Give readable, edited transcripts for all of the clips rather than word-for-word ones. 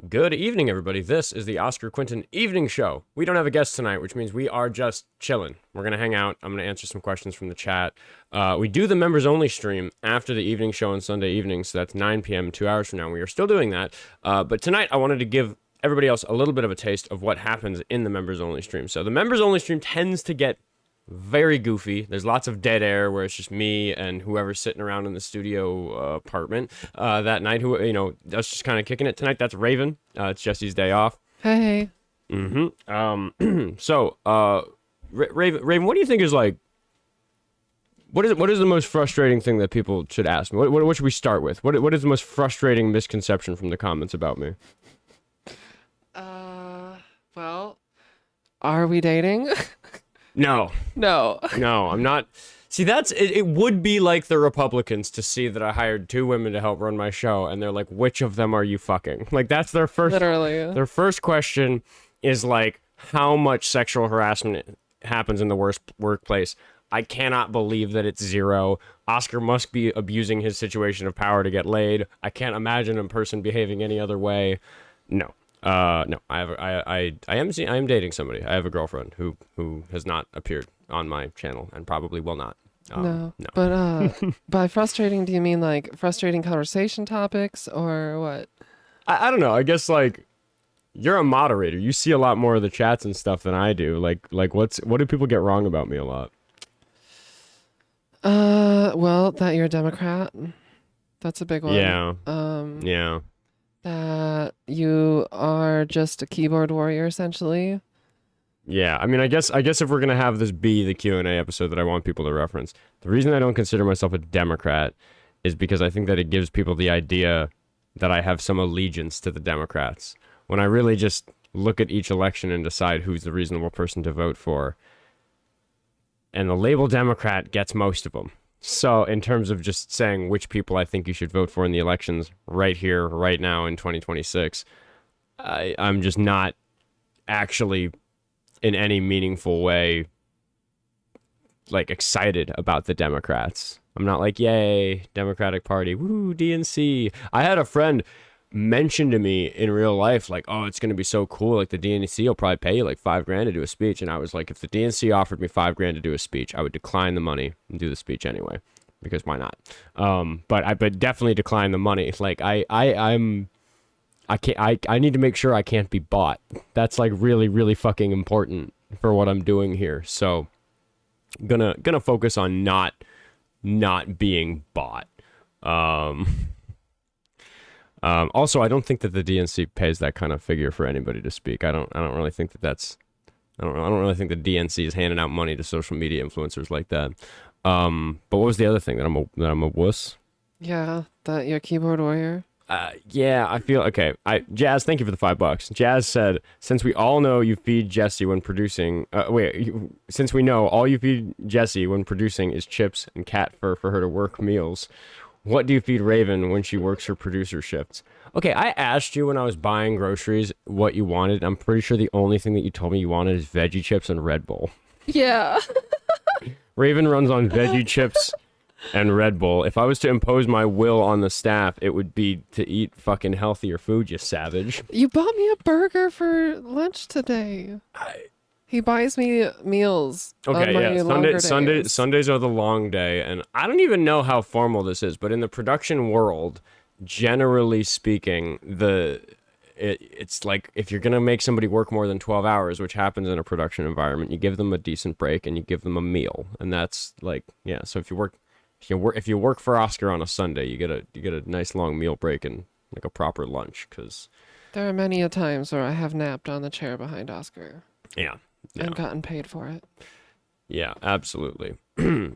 Good evening, everybody. This is the Oskar Quentin Evening Show. We don't have a guest tonight, which means we are just chilling. We're going to hang out. I'm going to answer some questions from the chat. We do the members-only stream after the evening show on Sunday evenings, so that's 9 p.m., 2 hours from now. We are still doing that. But tonight, I wanted to give everybody else a little bit of a taste of what happens in the members-only stream. So the members-only stream tends to get very goofy. There's lots of dead air where it's just me and whoever's sitting around in the studio apartment that night. That's just kind of kicking it. Tonight, that's Raven. It's Jessie's day off. Hey. So, Raven, what do you think is like? What is the most frustrating thing that people should ask me? What should we start with? What is the most frustrating misconception from the comments about me? Well, are we dating? No, I'm not. See, it would be like the Republicans to see that I hired 2 women to help run my show, and they're like, which of them are you fucking? Like, that's their first. Literally. Their first question is like, how much sexual harassment happens in the worst workplace? I cannot believe that it's 0. Oskar must be abusing his situation of power to get laid. I can't imagine a person behaving any other way. No. No, I am dating somebody. I have a girlfriend who has not appeared on my channel and probably will not. No. But by frustrating, do you mean like frustrating conversation topics or what? I don't know. I guess like you're a moderator. You see a lot more of the chats and stuff than I do. Like what do people get wrong about me a lot? Well, that you're a Democrat. That's a big one. Yeah. Yeah. That you are just a keyboard warrior, essentially. Yeah, I mean, I guess if we're gonna have this be the Q&A episode that I want people to reference, the reason I don't consider myself a Democrat is because I think that it gives people the idea that I have some allegiance to the Democrats, when I really just look at each election and decide who's the reasonable person to vote for. And the label Democrat gets most of them. So in terms of just saying which people I think you should vote for in the elections right here, right now in 2026, I'm just not actually in any meaningful way like excited about the Democrats. I'm not like, yay, Democratic Party, woo, DNC. I had a friend mention to me in real life, like, oh, it's going to be so cool. Like the DNC will probably pay you like $5,000 to do a speech. And I was like, if the DNC offered me $5,000 to do a speech, I would decline the money and do the speech anyway, because why not? But definitely decline the money. Like I need to make sure I can't be bought. That's like really, really fucking important for what I'm doing here. So gonna focus on not being bought. Also, I don't think that the DNC pays that kind of figure for anybody to speak. I don't really think that I don't really think the DNC is handing out money to social media influencers like that. But what was the other thing, that I'm a wuss? Yeah, that you're a keyboard warrior. Yeah, I feel okay. Jazz, thank you for the $5. Jazz said, since we all know you feed Jessie when producing, since we know all you feed Jessie when producing is chips and cat fur for her to work meals, what do you feed Raven when she works her producer shifts? Okay, I asked you when I was buying groceries what you wanted. I'm pretty sure the only thing that you told me you wanted is veggie chips and Red Bull. Yeah. Raven runs on veggie chips and Red Bull. If I was to impose my will on the staff, it would be to eat fucking healthier food, you savage. You bought me a burger for lunch today. He buys me meals. Okay, on my yeah. Sundays are the long day, and I don't even know how formal this is, but in the production world, generally speaking, it's like if you're gonna make somebody work more than 12 hours, which happens in a production environment, you give them a decent break and you give them a meal, and that's like, yeah. So if you work for Oskar on a Sunday, you get a nice long meal break and like a proper lunch, because there are many a times where I have napped on the chair behind Oskar. Yeah. And gotten paid for it. Yeah, absolutely. But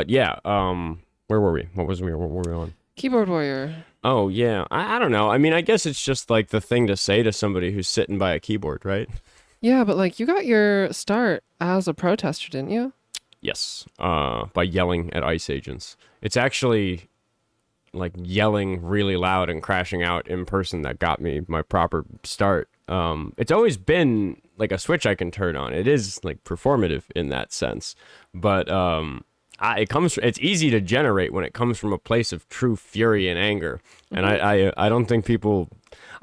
yeah, where were we? What were we on? Keyboard warrior. Oh, yeah. I don't know. I mean, I guess it's just like the thing to say to somebody who's sitting by a keyboard, right? Yeah, but like you got your start as a protester, didn't you? Yes, by yelling at ICE agents. It's actually like yelling really loud and crashing out in person that got me my proper start. It's always been like a switch I can turn on. It is like performative in that sense, but it's easy to generate when it comes from a place of true fury and anger. And I don't think people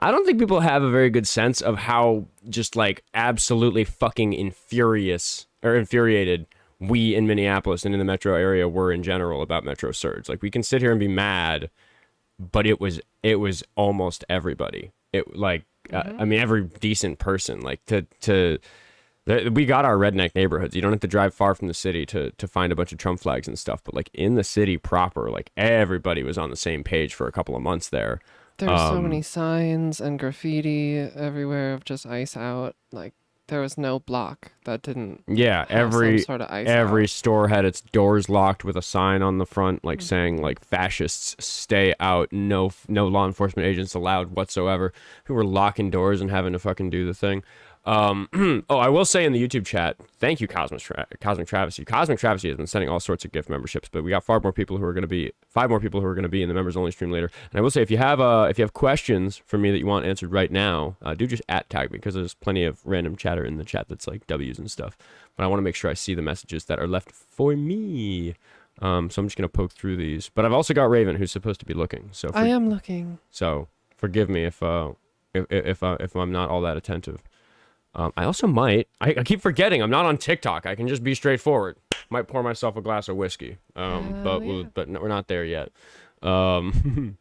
have a very good sense of how just like absolutely fucking infuriated we in Minneapolis and in the metro area were in general about Metro Surge. Like, we can sit here and be mad, but it was almost everybody. I mean, every decent person. Like, we got our redneck neighborhoods. You don't have to drive far from the city to find a bunch of Trump flags and stuff. But like in the city proper, like everybody was on the same page for a couple of months there. There were so many signs and graffiti everywhere of just ice out. Like, there was no block that didn't have some sort of ice every out. store had its doors locked with a sign on the front, like saying like fascists stay out, no law enforcement agents allowed whatsoever. Who were locking doors and having to fucking do the thing. I will say in the YouTube chat, thank you, Cosmic Travesty. Cosmic Travesty has been sending all sorts of gift memberships, but we got five more people who are going to be in the members only stream later. And I will say, if you have questions for me that you want answered right now, do just @tag me, because there's plenty of random chatter in the chat that's like W's and stuff. But I want to make sure I see the messages that are left for me. So I'm just going to poke through these. But I've also got Raven, who's supposed to be looking. So I am looking. So forgive me if I'm not all that attentive. I also might. I keep forgetting I'm not on TikTok. I can just be straightforward. Might pour myself a glass of whiskey. But we're not there yet. Thank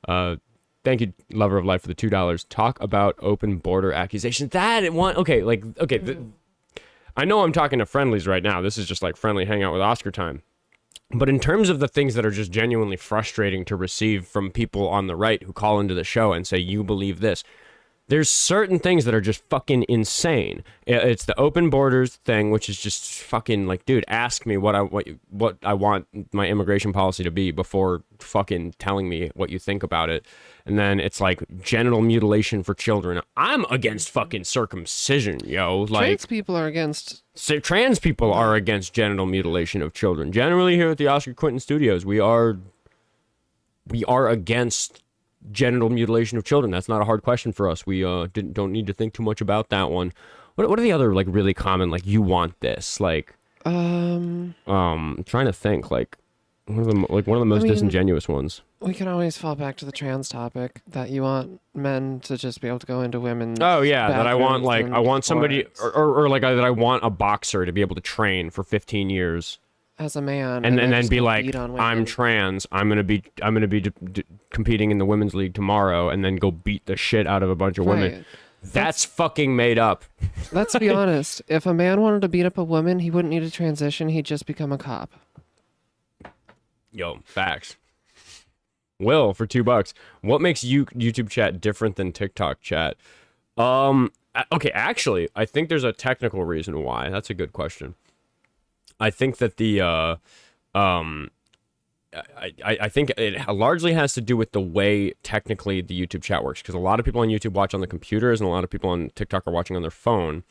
you, Lover of Life, for the $2. Talk about open border accusations. I know I'm talking to friendlies right now. This is just like friendly hangout with Oscar time. But in terms of the things that are just genuinely frustrating to receive from people on the right who call into the show and say, you believe this, there's certain things that are just fucking insane. It's the open borders thing, which is just fucking like, dude, ask me what I want my immigration policy to be before fucking telling me what you think about it. And then it's like genital mutilation for children. I'm against fucking circumcision, yo. Like, Trans people are against genital mutilation of children. Generally, here at the Oskar Quentin Studios, we are against genital mutilation of children. That's not a hard question for us. We don't need to think too much about that one. What are the other like really common, like, you want this, like I'm trying to think, like one of the most disingenuous ones. We can always fall back to the trans topic, that you want men to just be able to go into women's that I want, like, I want somebody or like that I want a boxer to be able to train for 15 years as a man, and then be like, I'm trans, I'm gonna be competing in the women's league tomorrow, and then go beat the shit out of a bunch of women. That's fucking made up. Let's be honest. If a man wanted to beat up a woman, he wouldn't need a transition. He'd just become a cop. Yo, facts. Will, for $2, what makes YouTube chat different than TikTok chat? Okay, actually, I think there's a technical reason why. That's a good question. I think that I think it largely has to do with the way technically the YouTube chat works, because a lot of people on YouTube watch on the computers and a lot of people on TikTok are watching on their phone.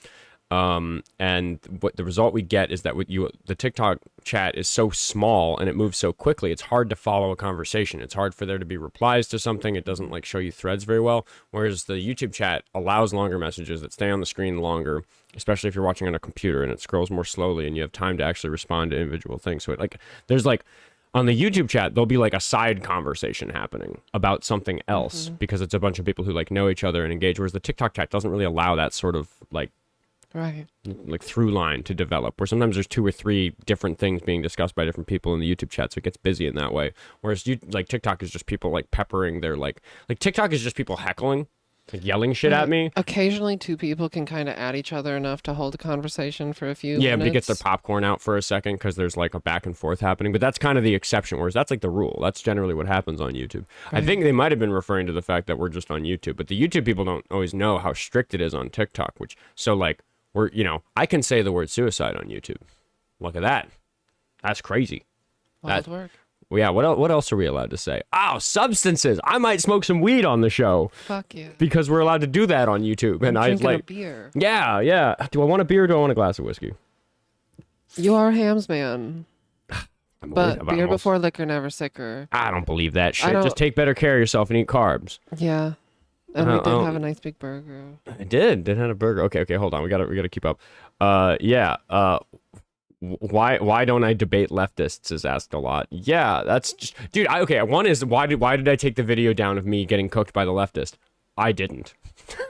And what the result we get is that the TikTok chat is so small and it moves so quickly, it's hard to follow a conversation. It's hard for there to be replies to something. It doesn't like show you threads very well. Whereas the YouTube chat allows longer messages that stay on the screen longer, especially if you're watching on a computer, and it scrolls more slowly and you have time to actually respond to individual things. So there's like, on the YouTube chat, there'll be like a side conversation happening about something else because it's a bunch of people who like know each other and engage. Whereas the TikTok chat doesn't really allow that sort of like through line to develop, where sometimes there's 2 or 3 different things being discussed by different people in the YouTube chat, so it gets busy in that way. Whereas TikTok is just people like peppering their like TikTok is just people heckling, like yelling shit at me. Occasionally 2 people can kind of at each other enough to hold a conversation for a few minutes. To get their popcorn out for a second, because there's like a back and forth happening. But that's kind of the exception, whereas that's like the rule. That's generally what happens on YouTube. Right. I think they might have been referring to the fact that we're just on YouTube, but the YouTube people don't always know how strict it is on TikTok, I can say the word suicide on YouTube. Look at that. That's crazy. Wild work. Well, yeah, what else are we allowed to say? Oh, substances. I might smoke some weed on the show. Fuck you. Because we're allowed to do that on YouTube. And I like a beer. Yeah. Do I want a beer or do I want a glass of whiskey? You are a hams man. But beer before liquor, never sicker. I don't believe that shit. Just take better care of yourself and eat carbs. Yeah. And we did have a nice big burger. I did have a burger. Okay, hold on. We gotta keep up. Why don't I debate leftists is asked a lot. Yeah, that's just, dude. Okay, one is why did I take the video down of me getting cooked by the leftist? I didn't.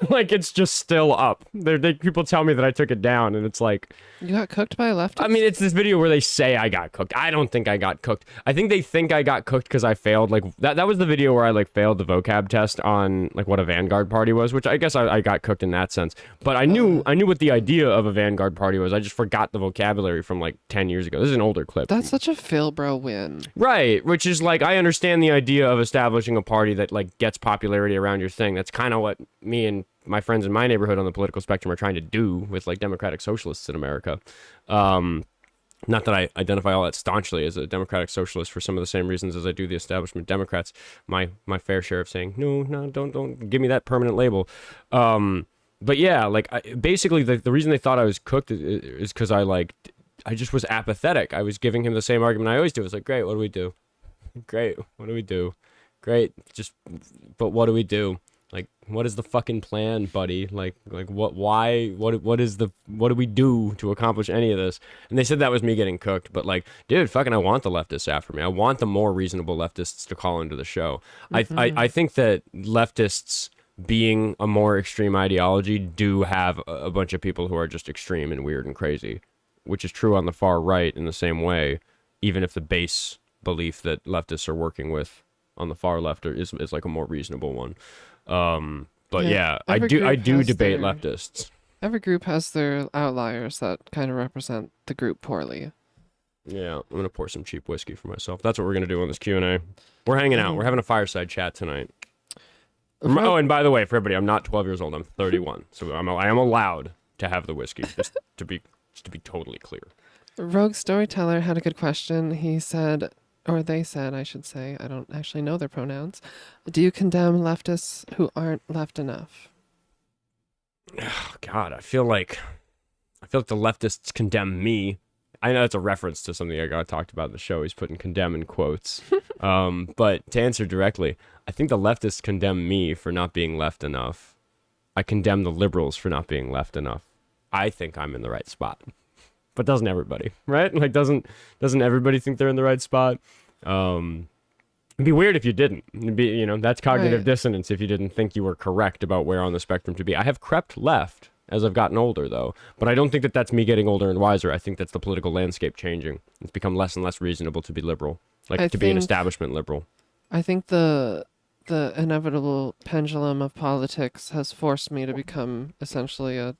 Like, it's just still up. People tell me that I took it down, and it's like, you got cooked by a leftist? I mean, it's this video where they say I got cooked. I don't think I got cooked. I think they think I got cooked because I failed. Like, that was the video where I, like, failed the vocab test on, like, what a Vanguard party was, which I guess I got cooked in that sense. But I knew what the idea of a Vanguard party was. I just forgot the vocabulary from, like, 10 years ago. This is an older clip. That's such a Phil bro win. Right, which is, like, I understand the idea of establishing a party that, like, gets popularity around your thing. That's kind of what me and my friends in my neighborhood on the political spectrum are trying to do with, like, democratic socialists in America. Not that I identify all that staunchly as a democratic socialist for some of the same reasons as I do the establishment Democrats. My fair share of saying, no, don't give me that permanent label. But yeah, like, basically the reason they thought I was cooked is because I just was apathetic. I was giving him the same argument I always do. It's like, great, what do we do? Great, what do we do? Great, but what do we do? Like, what is the fucking plan, buddy? Like what do we do to accomplish any of this? And they said that was me getting cooked, but, like, dude, fucking, I want the leftists after me. I want the more reasonable leftists to call into the show. Mm-hmm. I think that leftists, being a more extreme ideology, do have a bunch of people who are just extreme and weird and crazy, which is true on the far right in the same way, even if the base belief that leftists are working with on the far left is like a more reasonable one. But yeah, I do debate leftists. Every group has their outliers that kind of represent the group poorly. Yeah, I'm gonna pour some cheap whiskey for myself. That's what we're gonna do on this Q&A. We're hanging out. We're having a fireside chat tonight. Oh, and by the way, for everybody, I'm not 12 years old. I'm 31, so I am allowed to have the whiskey. Just to be totally clear. Rogue Storyteller had a good question. He said, or they said, I should say, I don't actually know their pronouns. Do you condemn leftists who aren't left enough? Oh, God, I feel like the leftists condemn me. I know it's a reference to something I got talked about in the show. He's putting condemn in quotes. But to answer directly, I think the leftists condemn me for not being left enough. I condemn the liberals for not being left enough. I think I'm in the right spot. But doesn't everybody, right? Like, doesn't everybody think they're in the right spot? It'd be weird if you didn't. It'd be, that's cognitive dissonance if you didn't think you were correct about where on the spectrum to be. I have crept left as I've gotten older, though. But I don't think that that's me getting older and wiser. I think that's the political landscape changing. It's become less and less reasonable to be liberal, be an establishment liberal. I think the inevitable pendulum of politics has forced me to become essentially a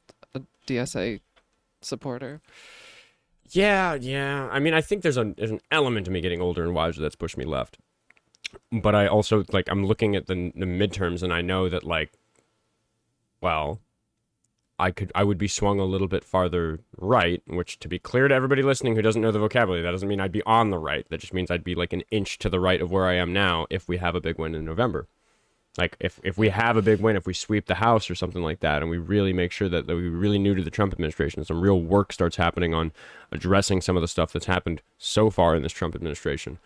DSA supporter. Yeah. I mean, I think there's an element to me getting older and wiser that's pushed me left. But I also, I'm looking at the midterms, and I know that, I would be swung a little bit farther right, which, to be clear to everybody listening who doesn't know the vocabulary, that doesn't mean I'd be on the right. That just means I'd be an inch to the right of where I am now if we have a big win in November. If we have a big win, if we sweep the House or something like that, and we really make sure that we're really new to the Trump administration, some real work starts happening on addressing some of the stuff that's happened so far in this Trump administration,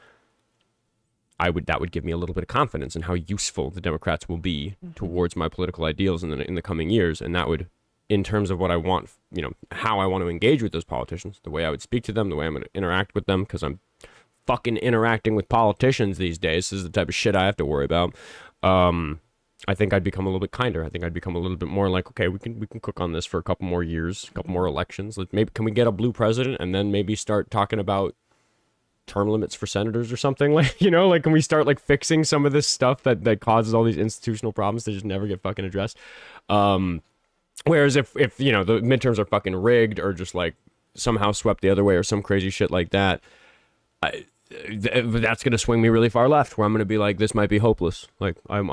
that would give me a little bit of confidence in how useful the Democrats will be towards my political ideals in the coming years, and that would, in terms of what I want, how I want to engage with those politicians, the way I would speak to them, the way I'm going to interact with them, because I'm fucking interacting with politicians these days. This is the type of shit I have to worry about. I think I'd become a little bit kinder. I think I'd become a little bit more okay, we can cook on this for a couple more years, a couple more elections. Can we get a blue president and then maybe start talking about term limits for senators or something? Can we start fixing some of this stuff that causes all these institutional problems that just never get fucking addressed? Whereas if the midterms are fucking rigged or just somehow swept the other way or some crazy shit like that, that's going to swing me really far left, where I'm going to be this might be hopeless. Maybe the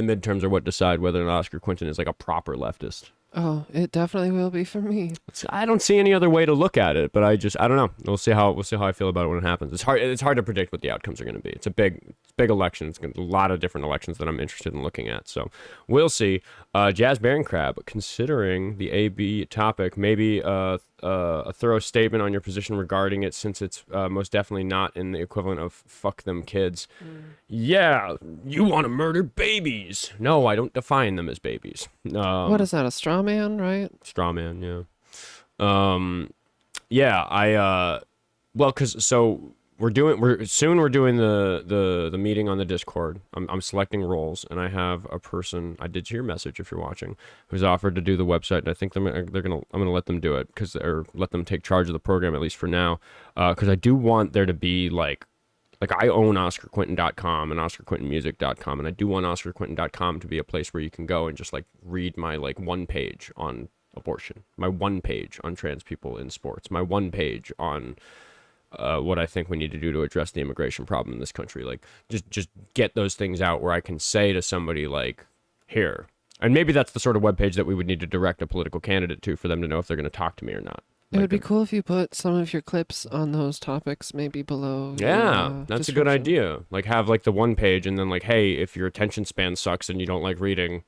midterms are what decide whether or not Oskar Quentin is a proper leftist. Oh, it definitely will be for me. I don't see any other way to look at it, but I don't know. We'll see how I feel about it when it happens. It's hard to predict what the outcomes are going to be. It's a big election. It's a lot of different elections that I'm interested in looking at. So we'll see. Jazz Baron Crab, considering the AB topic, maybe a thorough statement on your position regarding it, since it's most definitely not in the equivalent of fuck them kids. Yeah, you want to murder babies. No, I don't define them as babies. What is that, a straw man, right? Straw man, yeah. Yeah, well, cause so we're doing the meeting on the Discord. I'm selecting roles, and I have a person. I did your message if you're watching, who's offered to do the website, and I think I'm gonna let them do it or let them take charge of the program at least for now, because I do want there to be like I own oskarquentin.com and oskarquentinmusic.com, and I do want oskarquentin.com to be a place where you can go and just like read my like one page on abortion, my one page on trans people in sports, my one page on what I think we need to do to address the immigration problem in this country. Like just get those things out where I can say to somebody like, here. And maybe that's the sort of webpage that we would need to direct a political candidate to for them to know if they're going to talk to me or not. It would be cool if you put some of your clips on those topics, maybe below. Yeah, that's a good idea. Like have like the one page and then like, hey, if your attention span sucks and you don't like reading,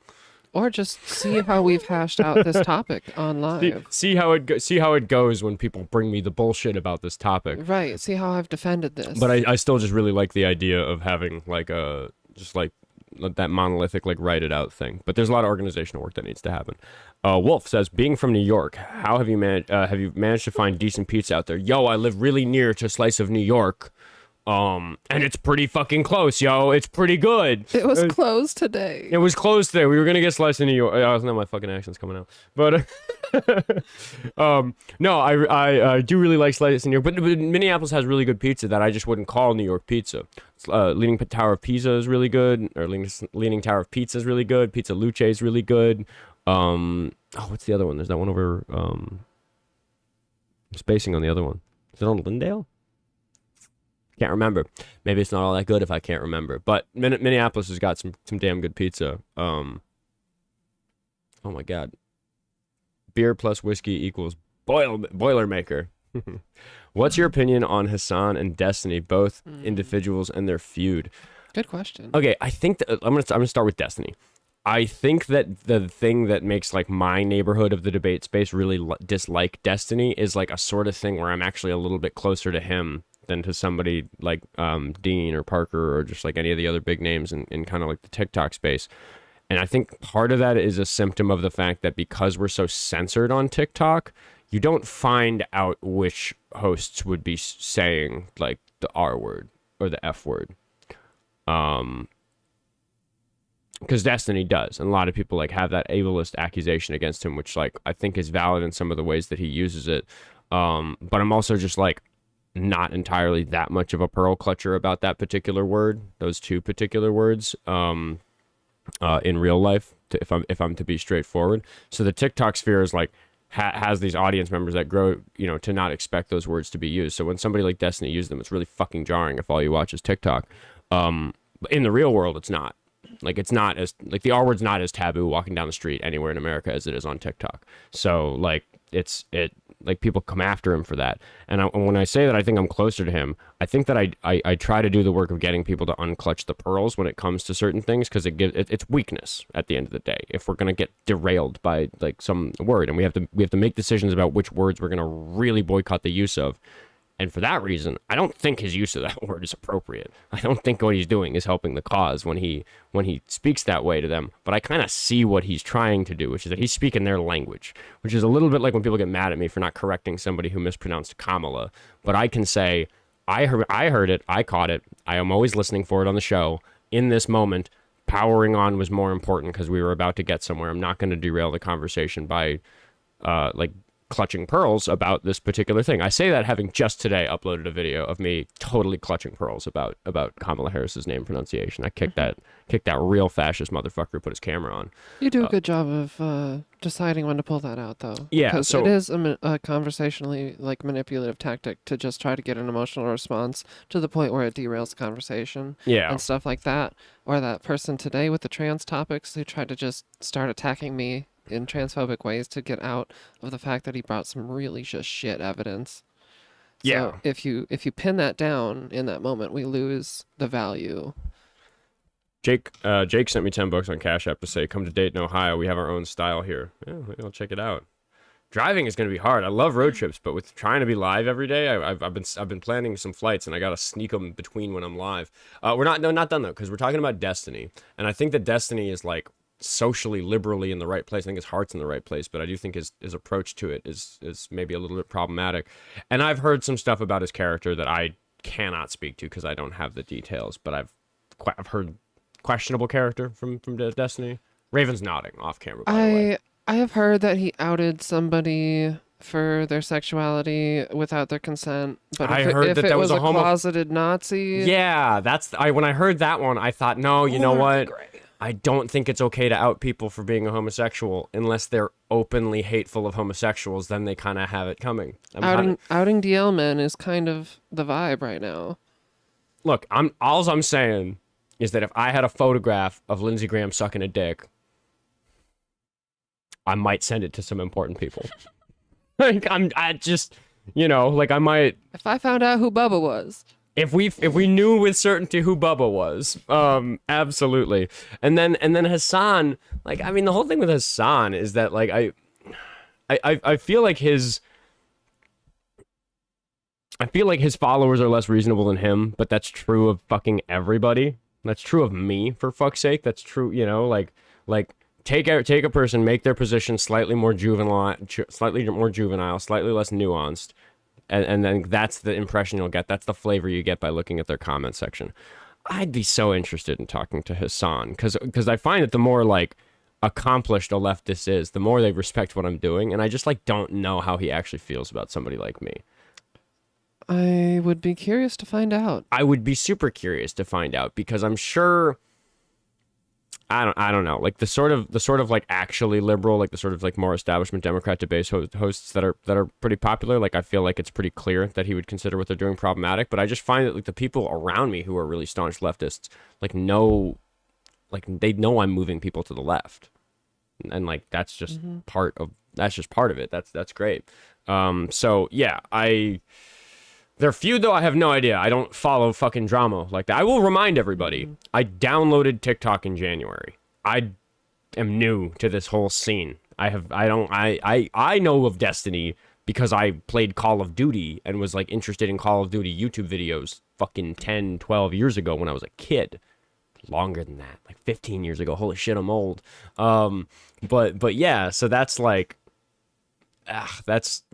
or just see how we've hashed out this topic on live. See how it goes when people bring me the bullshit about this topic. Right. See how I've defended this. But I still just really like the idea of having like a just like that monolithic like write it out thing. But there's a lot of organizational work that needs to happen. Wolf says, being from New York, how have you managed to find decent pizza out there? Yo, I live really near to Slice of New York. And it's pretty fucking close, yo. It's pretty good. It was closed today. It was closed today. We were gonna get Slice in New York. Now my fucking accent's coming out. But no, I do really like Slice in New York. But Minneapolis has really good pizza that I just wouldn't call New York pizza. Leaning Tower of Pisa is really good, or Leaning Tower of Pizza is really good. Pizza Luce is really good. What's the other one? There's that one over. I'm spacing on the other one. Is it on Lindale? Can't remember. Maybe it's not all that good if I can't remember. But Minneapolis has got some damn good pizza. Oh my god. Beer plus whiskey equals Boilermaker. What's your opinion on Hassan and Destiny, both individuals and their feud? Good question. Okay, I think that I'm gonna start with Destiny. I think that the thing that makes like my neighborhood of the debate space really dislike Destiny is like a sort of thing where I'm actually a little bit closer to him than to somebody like Dean or Parker or just like any of the other big names in kind of like the TikTok space. And I think part of that is a symptom of the fact that because we're so censored on TikTok, you don't find out which hosts would be saying like the R word or the F word. Because Destiny does, and a lot of people like have that ableist accusation against him, which like I think is valid in some of the ways that he uses it. But I'm also just like not entirely that much of a pearl clutcher about that particular word, those two particular words, in real life, if I'm to be straightforward. So the TikTok sphere is like has these audience members that grow, to not expect those words to be used. So when somebody like Destiny uses them, it's really fucking jarring if all you watch is TikTok. But in the real world, it's not. Like it's not as like the R word's not as taboo walking down the street anywhere in America as it is on TikTok. So like it like people come after him for that. And when I say that I think I'm closer to him, I think that I try to do the work of getting people to unclutch the pearls when it comes to certain things, because it's weakness at the end of the day. If we're gonna get derailed by like some word, and we have to make decisions about which words we're gonna really boycott the use of. And for that reason, I don't think his use of that word is appropriate. I don't think what he's doing is helping the cause when he speaks that way to them. But I kind of see what he's trying to do, which is that he's speaking their language, which is a little bit like when people get mad at me for not correcting somebody who mispronounced Kamala. But I can say, I heard it, I caught it, I am always listening for it on the show. In this moment, powering on was more important because we were about to get somewhere. I'm not going to derail the conversation by clutching pearls about this particular thing. I say that having just today uploaded a video of me totally clutching pearls about Kamala Harris's name pronunciation. I kicked that real fascist motherfucker who put his camera on. You do a good job of deciding when to pull that out, though. Yeah, because so it is a conversationally like manipulative tactic to just try to get an emotional response to the point where it derails the conversation. Yeah, and stuff like that. Or that person today with the trans topics who tried to just start attacking me in transphobic ways to get out of the fact that he brought some really just shit evidence. Yeah. So if you pin that down in that moment, we lose the value. Jake sent me $10 on Cash App to say, come to Dayton, Ohio. We have our own style here. Yeah, maybe I'll check it out. Driving is going to be hard. I love road trips, but with trying to be live every day, I've been planning some flights, and I got to sneak them between when I'm live. We're not done though, because we're talking about Destiny, and I think that Destiny is like socially, liberally in the right place. I think his heart's in the right place, but I do think his approach to it is maybe a little bit problematic. And I've heard some stuff about his character that I cannot speak to because I don't have the details, but I've heard questionable character from Destiny. Raven's nodding off camera, by the way. I have heard that he outed somebody for their sexuality without their consent, but I if heard if that it that was was a a closeted Nazi, Yeah, when I heard that one, I thought, no, you know what? I don't think it's okay to out people for being a homosexual unless they're openly hateful of homosexuals. Then they kind of have it coming. outing DL men is kind of the vibe right now. Look, all I'm saying is that if I had a photograph of Lindsey Graham sucking a dick, I might send it to some important people. Like I just, like I might. If I found out who Bubba was. If we knew with certainty who Bubba was, absolutely. And then Hassan, like, I mean, the whole thing with Hassan is that, like, I feel like his followers are less reasonable than him, but that's true of fucking everybody. That's true of me, for fuck's sake. That's true, like take a person, make their position slightly more juvenile, slightly less nuanced. And then that's the impression you'll get. That's the flavor you get by looking at their comment section. I'd be so interested in talking to Hassan because I find that the more like accomplished a leftist is, the more they respect what I'm doing, and I just like don't know how he actually feels about somebody like me. I would be curious to find out. I would be super curious to find out because I'm sure. I don't know, like the sort of like actually liberal, like the sort of like more establishment Democrat debate hosts that are pretty popular. Like I feel like it's pretty clear that he would consider what they're doing problematic. But I just find that like the people around me who are really staunch leftists they know I'm moving people to the left, and like that's just part of it. That's great. So yeah, they're feud, though. I have no idea. I don't follow fucking drama like that. I will remind everybody, I downloaded TikTok in January. I am new to this whole scene. I know of Destiny because I played Call of Duty and was like interested in Call of Duty YouTube videos fucking 10, 12 years ago when I was a kid. Longer than that, like 15 years ago. Holy shit, I'm old. But yeah, so that's like, that's,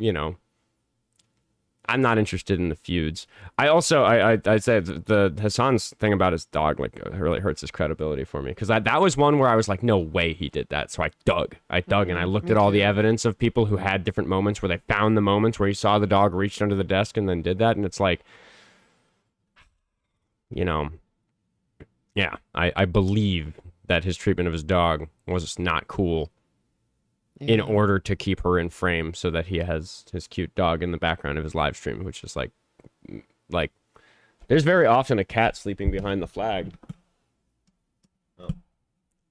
I'm not interested in the feuds. I'd say the Hassan's thing about his dog like really hurts his credibility for me because that was one where I was like, no way he did that. So I dug and I looked at all the evidence of people who had different moments where they found the moments where he saw the dog reached under the desk and then did that, and it's like, yeah, I believe that his treatment of his dog was not cool. In order to keep her in frame so that he has his cute dog in the background of his live stream, which is like there's very often a cat sleeping behind the flag. Oh.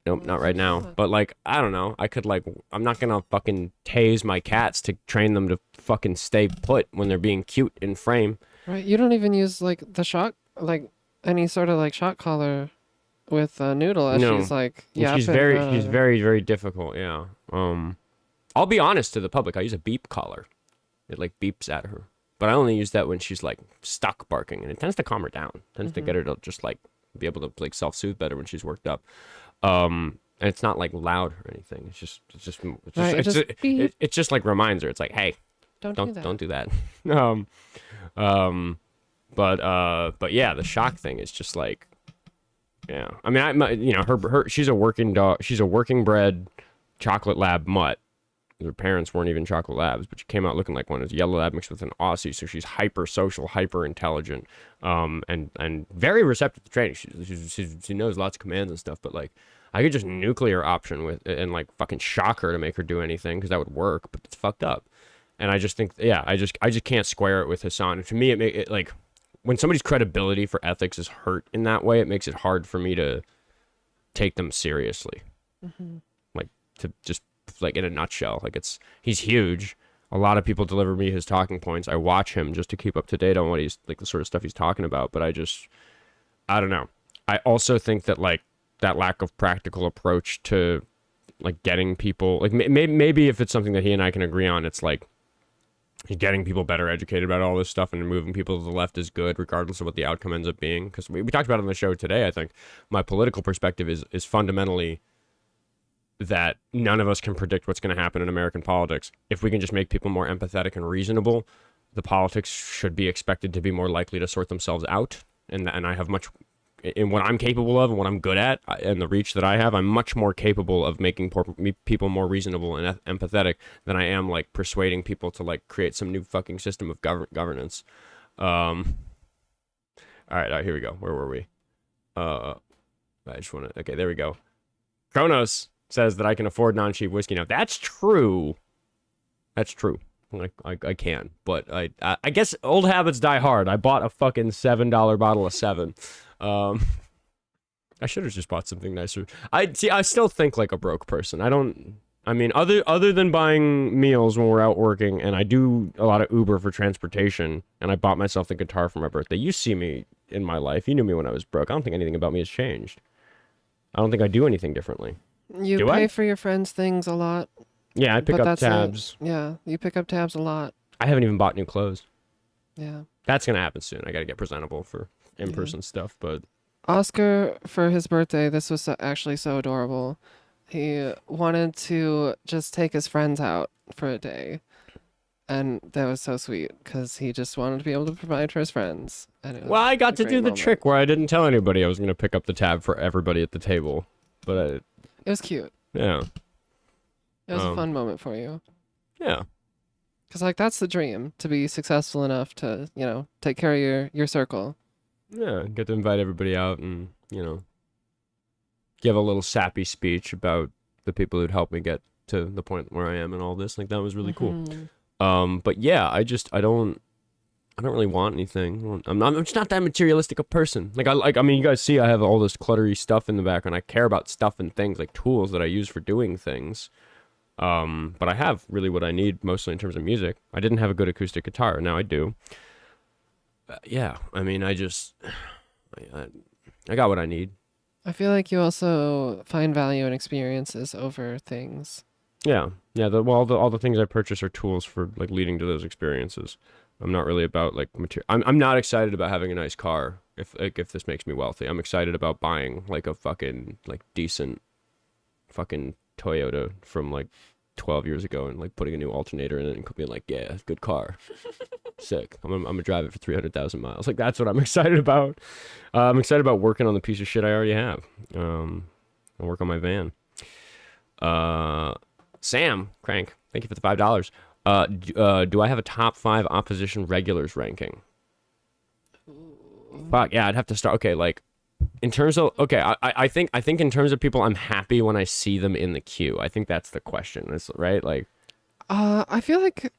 Nope, not right now. But like, I don't know. I could like, I'm not gonna fucking tase my cats to train them to fucking stay put when they're being cute in frame. Right. You don't even use like the shock, like any sort of like shock collar with Noodle as she's like, yeah. She's very, very difficult. Yeah. I'll be honest to the public. I use a beep collar. It like beeps at her, but I only use that when she's like stuck barking, and it tends to calm her down. It tends to get her to just like be able to like self-soothe better when she's worked up. And it's not like loud or anything. It just like reminds her. It's like, hey, don't do that. But yeah, the shock thing is just like, yeah. I mean, her she's a working dog. She's a working bred chocolate lab mutt. Her parents weren't even chocolate labs, but she came out looking like one. It was a yellow lab mixed with an Aussie, so she's hyper social, hyper intelligent, and very receptive to training. She knows lots of commands and stuff. But like, I could just nuclear option with and like fucking shock her to make her do anything because that would work. But it's fucked up. And I just think, yeah, I just can't square it with Hassan. And to me, it like when somebody's credibility for ethics is hurt in that way, it makes it hard for me to take them seriously. Like to just. Like in a nutshell, like he's huge. A lot of people deliver me his talking points. I watch him just to keep up to date on what he's like, the sort of stuff he's talking about. But I don't know. I also think that like that lack of practical approach to like getting people like maybe if it's something that he and I can agree on, it's like getting people better educated about all this stuff and moving people to the left is good, regardless of what the outcome ends up being. Because we talked about it on the show today. I think my political perspective is fundamentally that none of us can predict what's going to happen in American politics. If we can just make people more empathetic and reasonable, the politics should be expected to be more likely to sort themselves out. And I have much in what I'm capable of and what I'm good at and the reach that I have, I'm much more capable of making people more reasonable and empathetic than I am like persuading people to like create some new fucking system of governance. All right, here we go. Where were we? I just want to, okay, there we go. Kronos says that I can afford non-cheap whiskey now. That's true. That's true. I can, but I guess old habits die hard. I bought a fucking $7 bottle of 7. I should have just bought something nicer. I still think like a broke person. I mean, other than buying meals when we're out working, and I do a lot of Uber for transportation, and I bought myself the guitar for my birthday. You see me in my life. You knew me when I was broke. I don't think anything about me has changed. I don't think I do anything differently. You pay for your friends' things a lot. Yeah, I pick up tabs. Yeah, you pick up tabs a lot. I haven't even bought new clothes. Yeah. That's going to happen soon. I got to get presentable for in-person stuff, but... Oscar, for his birthday, this was actually so adorable. He wanted to just take his friends out for a day. And that was so sweet because he just wanted to be able to provide for his friends. Well, I got to do the trick where I didn't tell anybody I was going to pick up the tab for everybody at the table. But it was cute. Yeah. It was a fun moment for you. Yeah. Because, like, that's the dream, to be successful enough to, take care of your circle. Yeah, get to invite everybody out and, give a little sappy speech about the people who'd helped me get to the point where I am and all this. Like, that was really cool. But yeah, I don't really want anything. I'm just not that materialistic a person. I mean, you guys see I have all this cluttery stuff in the background. I care about stuff and things, like tools that I use for doing things. But I have really what I need mostly in terms of music. I didn't have a good acoustic guitar. Now I do. Yeah, I mean, I got what I need. I feel like you also find value in experiences over things. Yeah. All the things I purchase are tools for like leading to those experiences. I'm not really about like material. I'm not excited about having a nice car if this makes me wealthy. I'm excited about buying like a fucking like decent fucking Toyota from like 12 years ago and like putting a new alternator in it and being like, yeah, good car. Sick. I'm gonna drive it for 300,000 miles. Like, that's what I'm excited about. I'm excited about working on the piece of shit I already have. I'll work on my van. Sam Crank, thank you for the $5. Do I have a top 5 opposition regulars ranking? Fuck yeah, I'd have to start. Okay, like in terms of I think in terms of people I'm happy when I see them in the queue. I think that's the question. That's right. Like, I feel like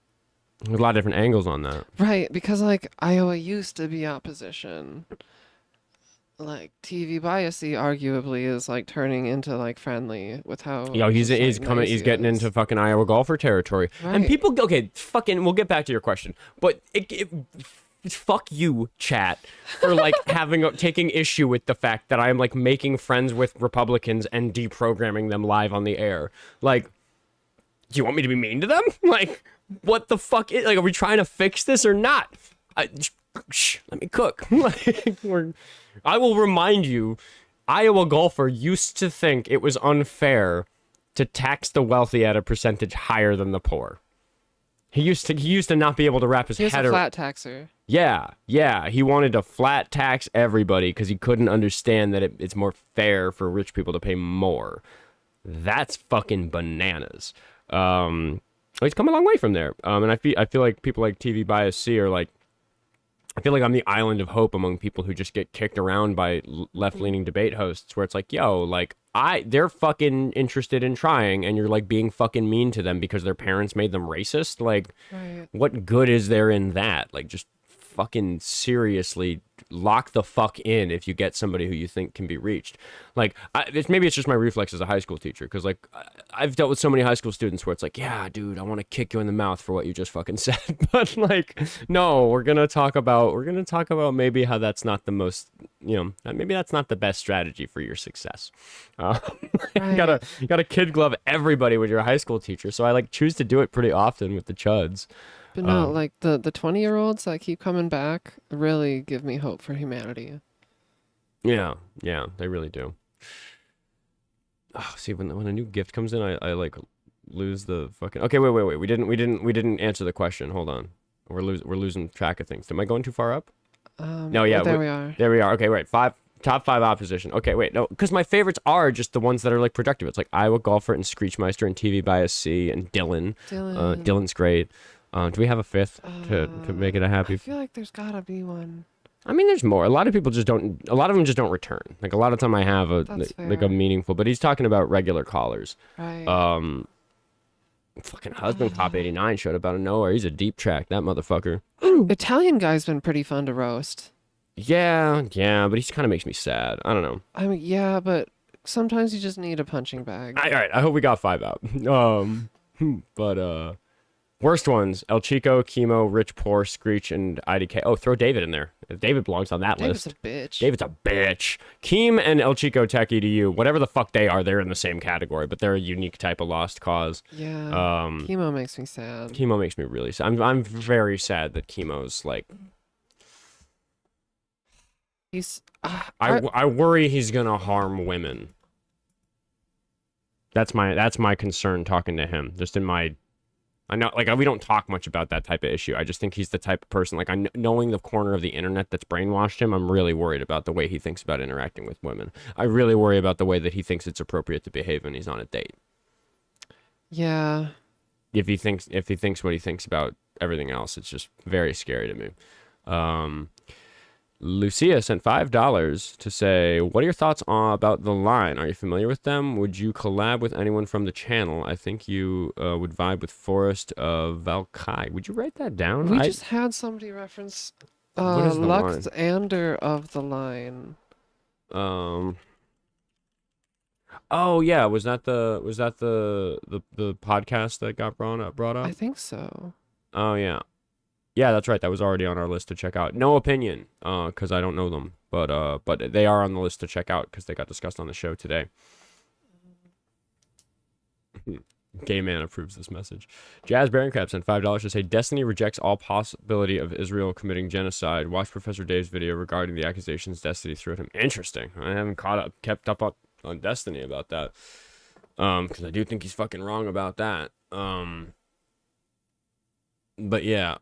there's a lot of different angles on that. Right, because like Iowa used to be opposition. Like TV biasy arguably is like turning into like friendly with how he's getting into fucking Iowa golfer territory. Right. And people we'll get back to your question. But fuck you, chat, for like taking issue with the fact that I am like making friends with Republicans and deprogramming them live on the air. Like, do you want me to be mean to them? Like, what the fuck are we trying to fix this or not? Let me cook. I will remind you, Iowa golfer used to think it was unfair to tax the wealthy at a percentage higher than the poor. He used to not be able to wrap his head around. He was a flat taxer. Yeah. He wanted to flat tax everybody because he couldn't understand that it's more fair for rich people to pay more. That's fucking bananas. He's come a long way from there. And I feel like people like TV Bias C are like, I feel like I'm the island of hope among people who just get kicked around by left-leaning debate hosts where it's like, yo, like, they're fucking interested in trying and you're like being fucking mean to them because their parents made them racist. Like, right. What good is there in that? Like, just fucking seriously lock the fuck in if you get somebody who you think can be reached. Like, maybe it's just my reflex as a high school teacher, because like I've dealt with so many high school students where it's like, yeah, dude, I want to kick you in the mouth for what you just fucking said. But like, no, we're gonna talk about maybe how that's not the most, maybe that's not the best strategy for your success. Right. you gotta kid glove everybody when you're a high school teacher. So I like choose to do it pretty often with the chuds. But no, like the 20-year-olds that keep coming back really give me hope for humanity. Yeah, they really do. Oh, see, when a new gift comes in, I like lose the fucking. Okay, wait. We didn't answer the question. Hold on. We're losing track of things. Am I going too far up? No, yeah. There we are. There we are. Okay, right. Top 5 opposition. Okay, wait. No, because my favorites are just the ones that are like productive. It's like Iowa Golfer and Screechmeister and TV by a C and Dylan. Dylan's great. Do we have a 5th to make it a happy? I feel like there's gotta be one. I mean, there's more. A lot of people just don't. A lot of them just don't return. Like a lot of time, I have a meaningful. But he's talking about regular callers. Right. Fucking husband cop 89 showed up out of nowhere. He's a deep track, that motherfucker. Italian guy's been pretty fun to roast. Yeah, but he kind of makes me sad. I don't know. I mean, yeah, but sometimes you just need a punching bag. All right, I hope we got 5 out. But worst ones: El Chico, Chemo, Rich Poor, Screech, and IDK. Oh, throw David in there. David belongs on that list. David's a bitch. Keem and El Chico Tech EDU, whatever the fuck they are, they're in the same category, but they're a unique type of lost cause. Yeah. Chemo makes me sad. Chemo makes me really sad. I'm very sad that Chemo's like. He's. I worry he's gonna harm women. That's my concern talking to him. Just in my. I know, like, we don't talk much about that type of issue. I just think he's the type of person, like, knowing the corner of the internet that's brainwashed him, I'm really worried about the way he thinks about interacting with women. I really worry about the way that he thinks it's appropriate to behave when he's on a date. Yeah. If he thinks what he thinks about everything else, it's just very scary to me. Lucia sent $5 to say, what are your thoughts about The Line? Are you familiar with them? Would you collab with anyone from the channel? I think you would vibe with Forrest Valkai. Would you write that down? We just had somebody reference Lux Ander of The Line. Oh yeah, was that the podcast that got brought up? I think so. Oh yeah. Yeah, that's right. That was already on our list to check out. No opinion, because I don't know them, but they are on the list to check out because they got discussed on the show today. Gay man approves this message. Jazz Baroncrab sent $5 to say Destiny rejects all possibility of Israel committing genocide. Watch Professor Dave's video regarding the accusations Destiny threw at him. Interesting. I haven't kept up on Destiny about that, because I do think he's fucking wrong about that. But yeah.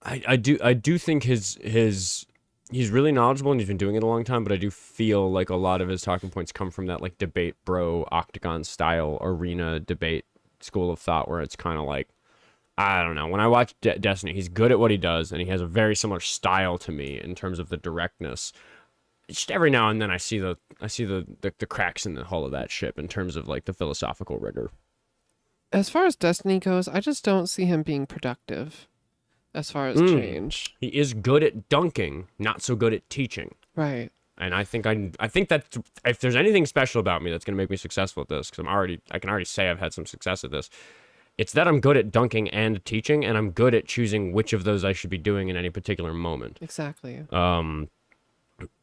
I do think he's really knowledgeable and he's been doing it a long time, but I do feel like a lot of his talking points come from that like debate bro octagon style arena debate school of thought where it's kind of like, I don't know. When I watch Destiny, he's good at what he does and he has a very similar style to me in terms of the directness. Just every now and then I see the cracks in the hull of that ship in terms of like the philosophical rigor. As far as Destiny goes, I just don't see him being productive. As far as change, he is good at dunking, not so good at teaching. Right. And I think that if there's anything special about me that's going to make me successful at this, because I can already say I've had some success at this, it's that I'm good at dunking and teaching, and I'm good at choosing which of those I should be doing in any particular moment. Exactly. And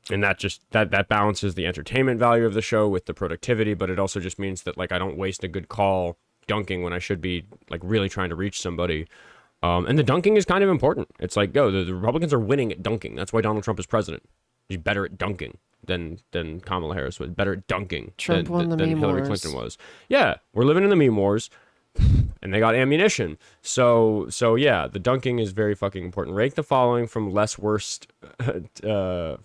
that just that balances the entertainment value of the show with the productivity, but it also just means that like I don't waste a good call dunking when I should be like really trying to reach somebody. And the dunking is kind of important. It's like, the Republicans are winning at dunking. That's why Donald Trump is president. He's better at dunking than Kamala Harris was. Better at dunking than Hillary Clinton was. Yeah, we're living in the meme wars, and they got ammunition. So yeah, the dunking is very fucking important. Rank the following from worst to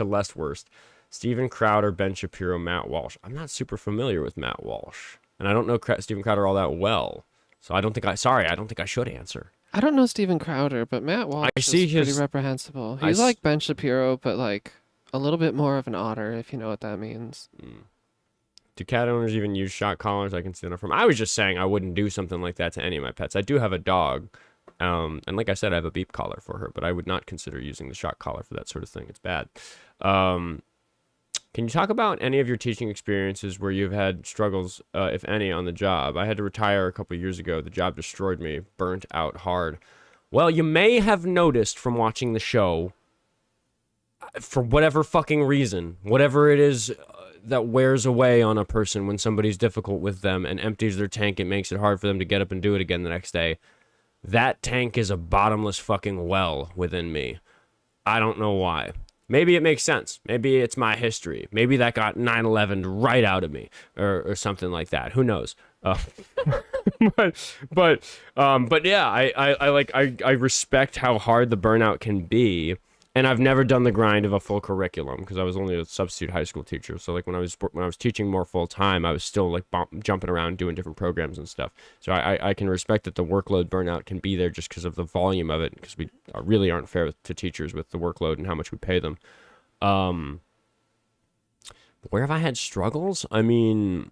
less worst. Steven Crowder, Ben Shapiro, Matt Walsh. I'm not super familiar with Matt Walsh, and I don't know Steven Crowder all that well. So I don't think I should answer. I don't know Steven Crowder, but Matt Walsh is pretty reprehensible. He's like Ben Shapiro, but like a little bit more of an otter, if you know what that means. Do cat owners even use shot collars? I can see that from. I was just saying I wouldn't do something like that to any of my pets. I do have a dog, and like I said, I have a beep collar for her, but I would not consider using the shot collar for that sort of thing. It's bad. Can you talk about any of your teaching experiences where you've had struggles, if any, on the job? I had to retire a couple of years ago. The job destroyed me, burnt out hard. Well, you may have noticed from watching the show, for whatever fucking reason, whatever it is that wears away on a person when somebody's difficult with them and empties their tank, it makes it hard for them to get up and do it again the next day. That tank is a bottomless fucking well within me. I don't know why. Maybe it makes sense. Maybe it's my history. Maybe that got 9/11 right out of me, or something like that. Who knows? But yeah, I respect how hard the burnout can be, and I've never done the grind of a full curriculum because I was only a substitute high school teacher. So like when I was teaching more full time, I was still like jumping around doing different programs and stuff. So I can respect that the workload burnout can be there just because of the volume of it, because we really aren't fair to teachers with the workload and how much we pay them. Where have I had struggles? I mean,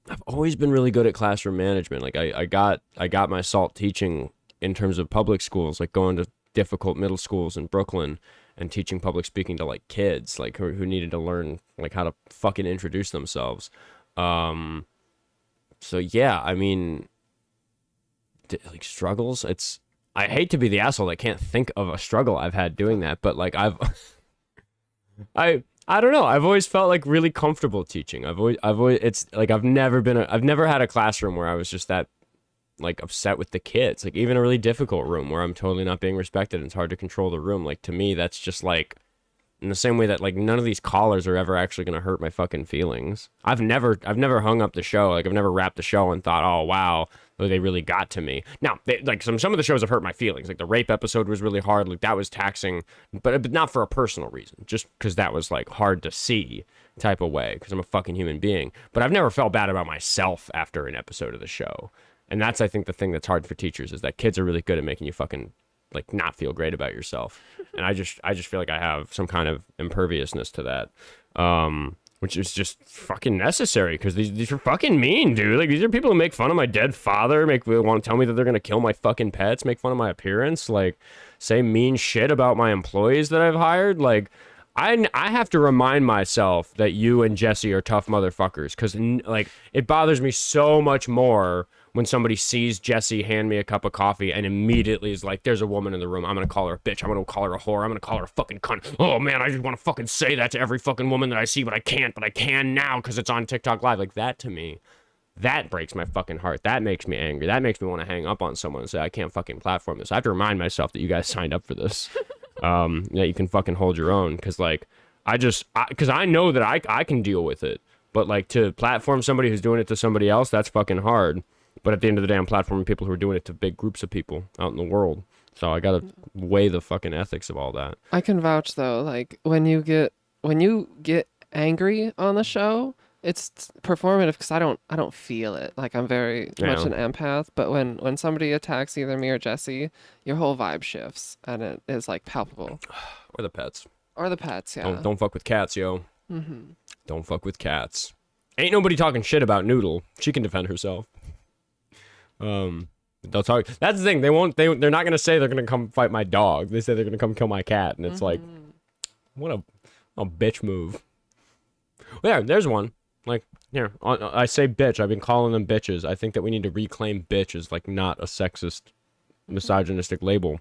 I've always been really good at classroom management. Like I got my salt teaching in terms of public schools, like going to difficult middle schools in Brooklyn and teaching public speaking to like kids like who needed to learn like how to fucking introduce themselves. So yeah, I mean, like struggles, I hate to be the asshole that can't think of a struggle I've had doing that, but like I don't know. I've always felt like really comfortable teaching. I've always it's like I've never had a classroom where I was just that like upset with the kids. Like even a really difficult room where I'm totally not being respected and it's hard to control the room. Like to me, that's just like in the same way that like none of these callers are ever actually going to hurt my fucking feelings. I've never hung up the show. Like I've never wrapped the show and thought, oh wow, they really got to me. Now, like some of the shows have hurt my feelings. Like the rape episode was really hard. Like that was taxing, but not for a personal reason, just because that was like hard to see type of way, because I'm a fucking human being. But I've never felt bad about myself after an episode of the show. And that's, I think, the thing that's hard for teachers is that kids are really good at making you fucking like not feel great about yourself. And I just feel like I have some kind of imperviousness to that. Which is just fucking necessary because these are fucking mean, dude. Like these are people who make fun of my dead father, want to tell me that they're gonna kill my fucking pets, make fun of my appearance, like say mean shit about my employees that I've hired. Like I have to remind myself that you and Jessie are tough motherfuckers, because like it bothers me so much more when somebody sees Jessie hand me a cup of coffee and immediately is like, there's a woman in the room, I'm gonna call her a bitch, I'm gonna call her a whore, I'm gonna call her a fucking cunt. Oh man, I just want to fucking say that to every fucking woman that I see, but I can't, but I can now because it's on TikTok Live. Like that to me, that breaks my fucking heart. That makes me angry. That makes me want to hang up on someone and say, I can't fucking platform this. I have to remind myself that you guys signed up for this. That you can fucking hold your own, because like because I know that I can deal with it, but like to platform somebody who's doing it to somebody else, that's fucking hard. But at the end of the day, I'm platforming people who are doing it to big groups of people out in the world. So I gotta weigh the fucking ethics of all that. I can vouch though, like when you get angry on the show, it's performative because I don't feel it. Like I'm very much an empath, but when somebody attacks either me or Jessie, your whole vibe shifts and it is like palpable. Or the pets. Or the pets, yeah. Don't fuck with cats, yo. Mm-hmm. Don't fuck with cats. Ain't nobody talking shit about Noodle. She can defend herself. They'll talk. That's the thing. They're not gonna say they're gonna come fight my dog. They say they're gonna come kill my cat, and it's like, what a bitch move. Well, yeah, there's one. Like, here, I say bitch. I've been calling them bitches. I think that we need to reclaim bitch as like not a sexist, misogynistic label.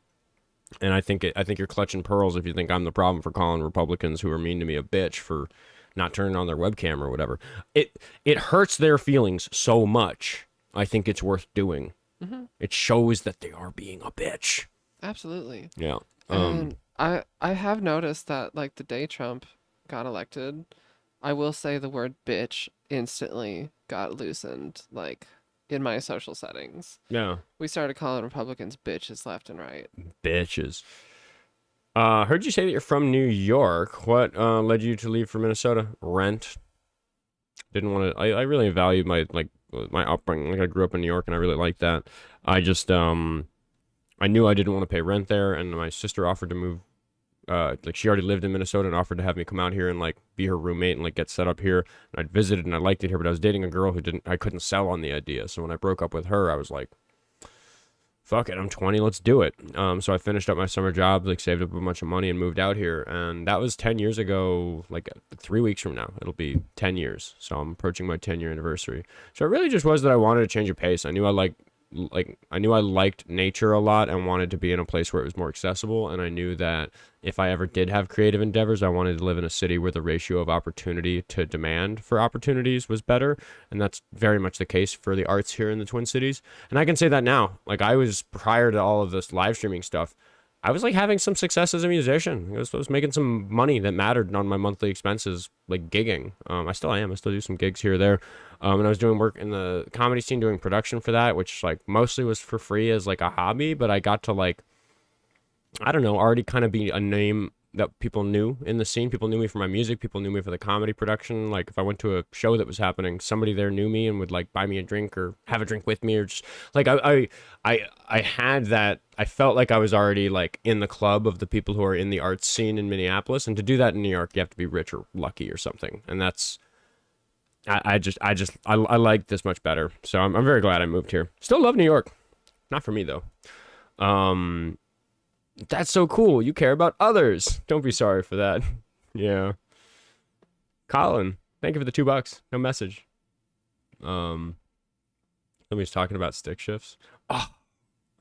And I think you're clutching pearls if you think I'm the problem for calling Republicans who are mean to me a bitch for not turning on their webcam or whatever. It hurts their feelings so much. I think it's worth doing. Mm-hmm. It shows that they are being a bitch. Absolutely. Yeah. And I have noticed that like the day Trump got elected, I will say the word bitch instantly got loosened, like in my social settings. Yeah. We started calling Republicans bitches left and right. Bitches. Heard you say that you're from New York. What led you to leave for Minnesota? Rent. Didn't want to. I really valued my upbringing. Like I grew up in New York and I really liked that. I just I knew I didn't want to pay rent there, and my sister offered to move. Like she already lived in Minnesota and offered to have me come out here and like be her roommate and like get set up here. And I'd visited and I liked it here, but I was dating a girl who I couldn't sell on the idea. So when I broke up with her, I was like, fuck it, I'm 20, let's do it. So I finished up my summer job, like saved up a bunch of money and moved out here. And that was 10 years ago, like 3 weeks from now, it'll be 10 years. So I'm approaching my 10-year anniversary. So it really just was that I wanted to change of pace. I knew I liked nature a lot and wanted to be in a place where it was more accessible. And I knew that if I ever did have creative endeavors, I wanted to live in a city where the ratio of opportunity to demand for opportunities was better. And that's very much the case for the arts here in the Twin Cities. And I can say that now. Like I was, prior to all of this live streaming stuff, I was like having some success as a musician. I was making some money that mattered on my monthly expenses, like gigging. I still am. I still do some gigs here or there. And I was doing work in the comedy scene, doing production for that, which like mostly was for free as like a hobby. But I got to like, I don't know, already kind of be a name that people knew in the scene. People knew me for my music. People knew me for the comedy production. Like if I went to a show that was happening, somebody there knew me and would like buy me a drink or have a drink with me, or just like I had that. I felt like I was already like in the club of the people who are in the arts scene in Minneapolis. And to do that in New York, you have to be rich or lucky or something. And that's, I like this much better. So I'm very glad I moved here. Still love New York. Not for me though. That's so cool. You care about others. Don't be sorry for that. Yeah. Colin, thank you for the $2. No message. Somebody's talking about stick shifts. Oh,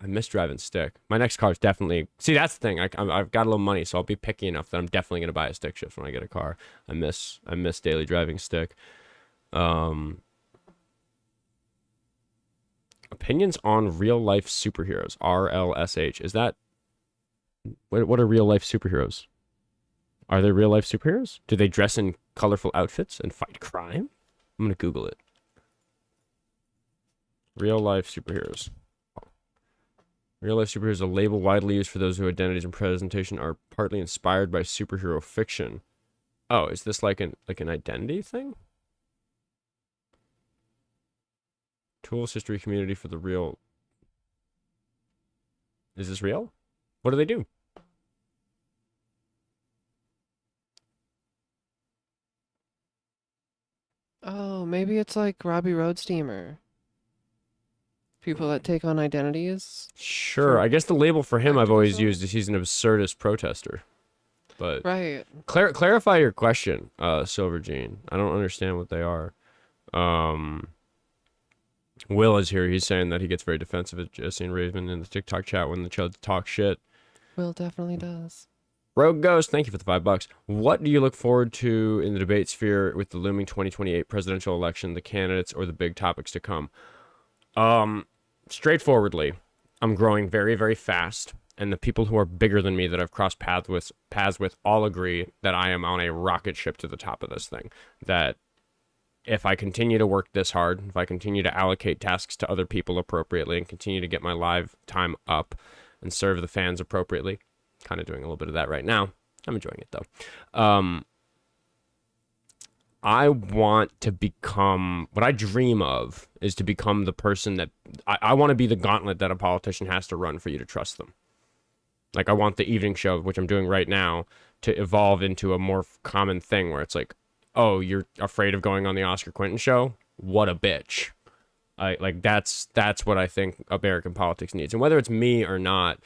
I miss driving stick. My next car is definitely... See, that's the thing. I've got a little money, so I'll be picky enough that I'm definitely going to buy a stick shift when I get a car. I miss daily driving stick. Opinions on real life superheroes. RLSH. Is that... What are real life superheroes? Are they real life superheroes? Do they dress in colorful outfits and fight crime? I'm gonna Google it. Real life superheroes. Real life superheroes, a label widely used for those whose identities and presentation are partly inspired by superhero fiction. Oh, is this like an identity thing? Tools, history, community for the real. Is this real? What do they do? Oh, maybe it's like Robbie Road Steamer. People that take on identities. Sure. I guess the label for him I've always used is he's an absurdist protester. But right. Clarify your question, Silver Jean. I don't understand what they are. Will is here. He's saying that he gets very defensive at Jessie and Raven in the TikTok chat when the chuds talk shit. Will definitely does. Rogue Ghost, thank you for the $5. What do you look forward to in the debate sphere with the looming 2028 presidential election, the candidates, or the big topics to come? Straightforwardly, I'm growing very, very fast, and the people who are bigger than me that I've crossed paths with all agree that I am on a rocket ship to the top of this thing. That if I continue to work this hard, if I continue to allocate tasks to other people appropriately and continue to get my live time up and serve the fans appropriately, kind of doing a little bit of that right now. I'm enjoying it though. I want to become, what I dream of is to become the person that, I want to be the gauntlet that a politician has to run for you to trust them. Like I want the evening show, which I'm doing right now, to evolve into a more common thing where it's like, oh, you're afraid of going on the Oskar Quentin show? What a bitch. That's what I think American politics needs. And whether it's me or not,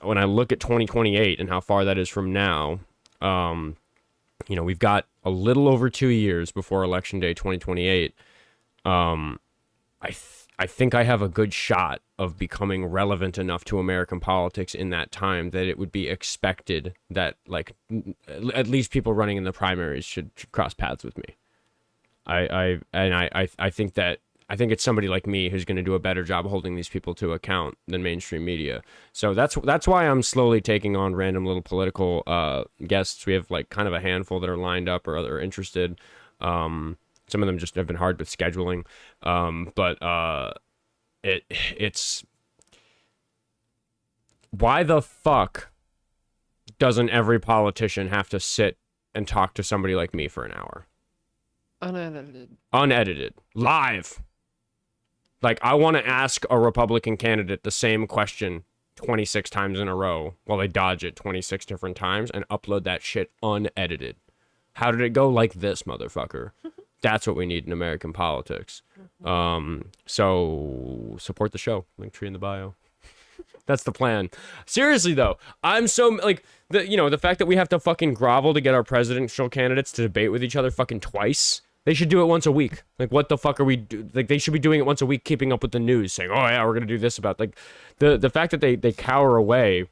when I look at 2028 and how far that is from now, we've got a little over 2 years before Election Day 2028. I think I have a good shot of becoming relevant enough to American politics in that time that it would be expected that, like, at least people running in the primaries should cross paths with me. I think it's somebody like me who's going to do a better job holding these people to account than mainstream media. So that's why I'm slowly taking on random little political guests. We have like kind of a handful that are lined up or are interested. Some of them just have been hard with scheduling. But it's why the fuck doesn't every politician have to sit and talk to somebody like me for an hour? Unedited. Live. Like, I want to ask a Republican candidate the same question 26 times in a row while they dodge it 26 different times and upload that shit unedited. How did it go? Like this, motherfucker. That's what we need in American politics. So support the show. Link tree in the bio. That's the plan. Seriously, though, I'm so, like, the fact that we have to fucking grovel to get our presidential candidates to debate with each other fucking twice. They should do it once a week. Like, what the fuck are we like? They should be doing it once a week, keeping up with the news, saying, "Oh yeah, we're gonna do this about." Like, the fact that they cower away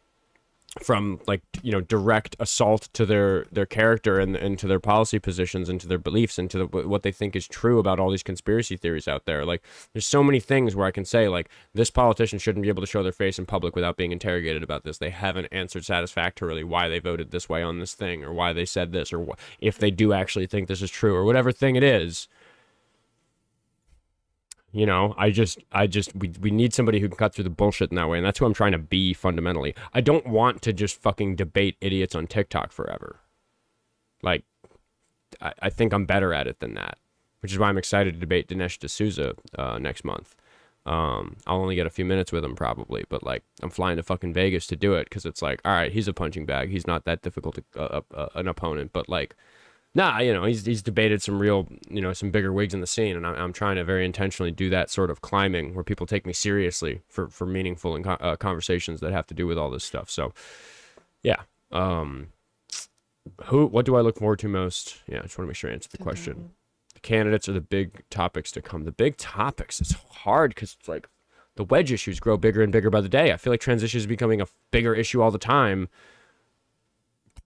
from like, you know, direct assault to their character and to their policy positions and to their beliefs and to what they think is true about all these conspiracy theories out there. Like, there's so many things where I can say, like, this politician shouldn't be able to show their face in public without being interrogated about this. They haven't answered satisfactorily why they voted this way on this thing, or why they said this, or if they do actually think this is true, or whatever thing it is. You know, we need somebody who can cut through the bullshit in that way. And that's who I'm trying to be fundamentally. I don't want to just fucking debate idiots on TikTok forever. Like, I think I'm better at it than that, which is why I'm excited to debate Dinesh D'Souza next month. I'll only get a few minutes with him probably, but like, I'm flying to fucking Vegas to do it because it's like, all right, he's a punching bag. He's not that difficult an opponent, but like, nah, you know, he's debated some real, you know, some bigger wigs in the scene, and I'm trying to very intentionally do that sort of climbing where people take me seriously for meaningful and conversations that have to do with all this stuff. So, yeah. What do I look forward to most? Yeah, I just want to make sure I answer the question. The candidates are the big topics to come. The big topics, it's hard because it's like the wedge issues grow bigger and bigger by the day. I feel like trans issues is becoming a bigger issue all the time,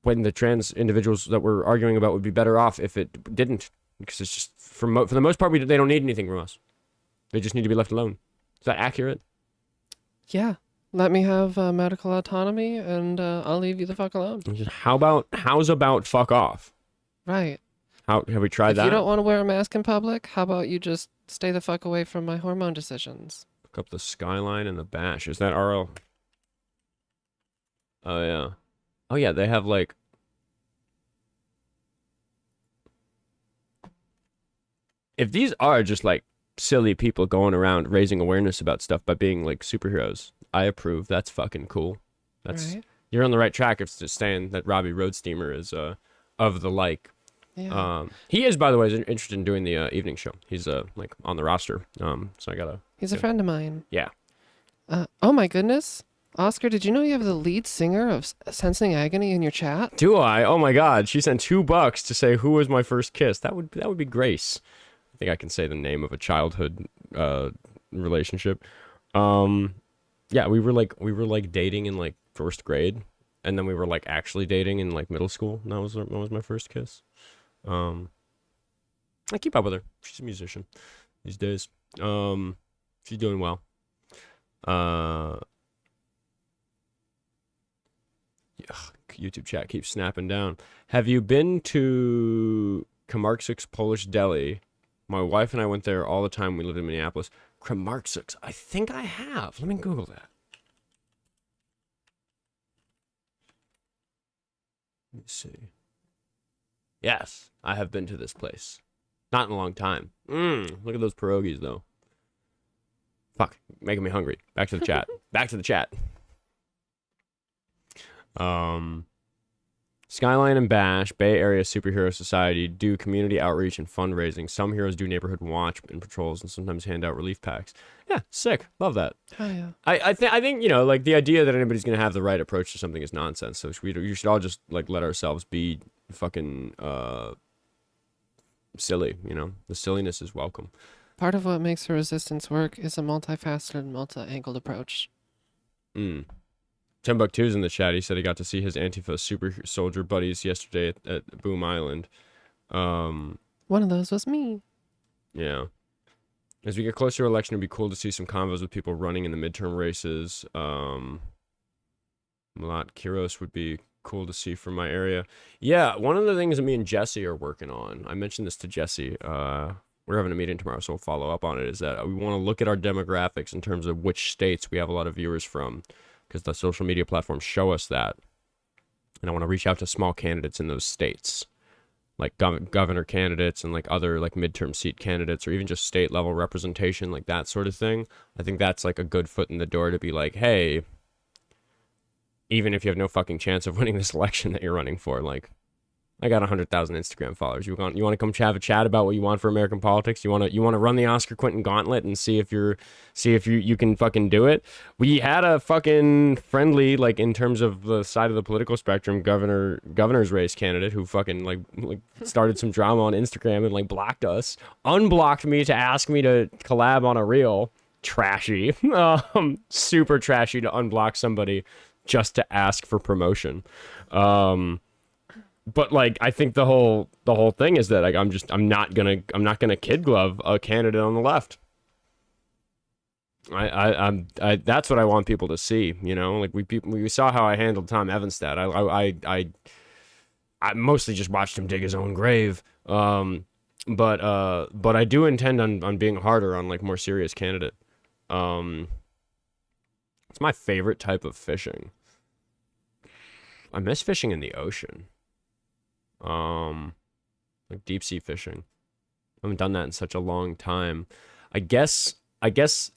when the trans individuals that we're arguing about would be better off if it didn't. Because it's just, for the most part, they don't need anything from us. They just need to be left alone. Is that accurate? Yeah. Let me have medical autonomy, and I'll leave you the fuck alone. How's about fuck off? Right. Have we tried that? If you don't want to wear a mask in public, how about you just stay the fuck away from my hormone decisions? Look up the Skyline and the Bash. Is that RL? Oh, yeah. Oh, yeah, they have, like... If these are just, like, silly people going around raising awareness about stuff by being, like, superheroes, I approve. That's fucking cool. That's right. You're on the right track if it's just saying that Robbie Roadsteamer is of the like. Yeah. He is, by the way, interested in doing the evening show. He's, like, on the roster. So I gotta... He's a friend of mine. Yeah. Oh, my goodness. Oscar, did you know you have the lead singer of Sensing Agony in your chat? Do I? Oh my God! She sent $2 to say who was my first kiss. That would be Grace. I think I can say the name of a childhood relationship. Yeah, we were like dating in like first grade, and then we were like actually dating in like middle school. And that was my first kiss. I keep up with her. She's a musician these days. She's doing well. YouTube chat keeps snapping down. Have you been to Kramarczuk's Polish Deli? My wife and I went there all the time. We lived in Minneapolis. Kramarczuk's. I think I have. Let me Google that. Let me see. Yes, I have been to this place. Not in a long time. Look at those pierogies, though. Fuck, making me hungry. Back to the chat. Back to the chat. Skyline and Bash, Bay Area Superhero Society, do community outreach and fundraising. Some heroes do neighborhood watch and patrols and sometimes hand out relief packs. Yeah, sick. Love that. Oh, yeah. I think, you know, like the idea that anybody's going to have the right approach to something is nonsense. So you should all just like let ourselves be fucking silly, you know? The silliness is welcome. Part of what makes the resistance work is a multifaceted, multi-angled approach. Timbuktu's in the chat. He said he got to see his Antifa super soldier buddies yesterday at Boom Island. One of those was me. Yeah. As we get closer to election, it'd be cool to see some convos with people running in the midterm races. Malat Kiros would be cool to see from my area. Yeah, one of the things that me and Jessie are working on, I mentioned this to Jessie, we're having a meeting tomorrow, so we'll follow up on it, is that we want to look at our demographics in terms of which states we have a lot of viewers from, because the social media platforms show us that. And I want to reach out to small candidates in those states, like governor candidates and like other like midterm seat candidates, or even just state level representation, like that sort of thing. I think that's like a good foot in the door to be like, hey, even if you have no fucking chance of winning this election that you're running for, like, I got 100,000 Instagram followers. You want to come have a chat about what you want for American politics? You want to run the Oskar Quentin gauntlet and see if you can fucking do it? We had a fucking friendly, like, in terms of the side of the political spectrum, governor's race candidate who fucking like started some drama on Instagram and like blocked us, unblocked me to ask me to collab on a reel. Trashy, super trashy to unblock somebody just to ask for promotion. But like, I think the whole thing is that like I'm not gonna kid glove a candidate on the left. I'm that's what I want people to see, you know. Like we saw how I handled Tom Evanstad. I mostly just watched him dig his own grave. But I do intend on being harder on like more serious candidate. It's my favorite type of fishing. I miss fishing in the ocean. Like deep sea fishing. I haven't done that in such a long time. I guess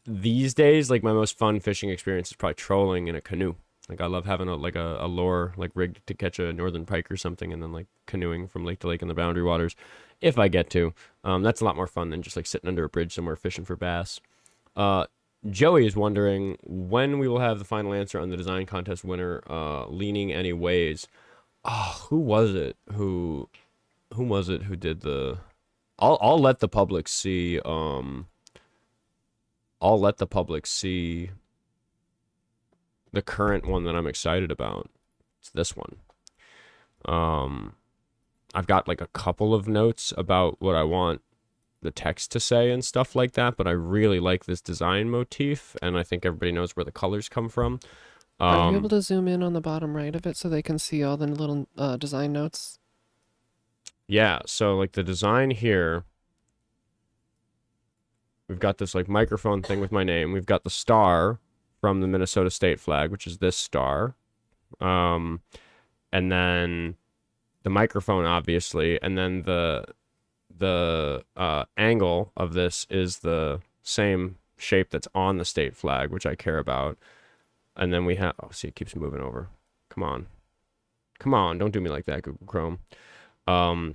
these days, like my most fun fishing experience is probably trolling in a canoe. Like I love having a lure like rigged to catch a northern pike or something, and then like canoeing from lake to lake in the boundary waters, if I get to. That's a lot more fun than just like sitting under a bridge somewhere fishing for bass. Joey is wondering when we will have the final answer on the design contest winner, leaning any ways. Oh, who was it who did the? I'll let the public see. I'll let the public see the current one that I'm excited about. It's this one. I've got like a couple of notes about what I want the text to say and stuff like that, but I really like this design motif, and I think everybody knows where the colors come from. Are you able to zoom in on the bottom right of it so they can see all the little design notes? Yeah, so like the design here, we've got this like microphone thing with my name. We've got the star from the Minnesota state flag, which is this star. And then the microphone, obviously, and then the angle of this is the same shape that's on the state flag, which I care about. And then we have, oh, see, it keeps moving over. Come on, don't do me like that, Google Chrome. And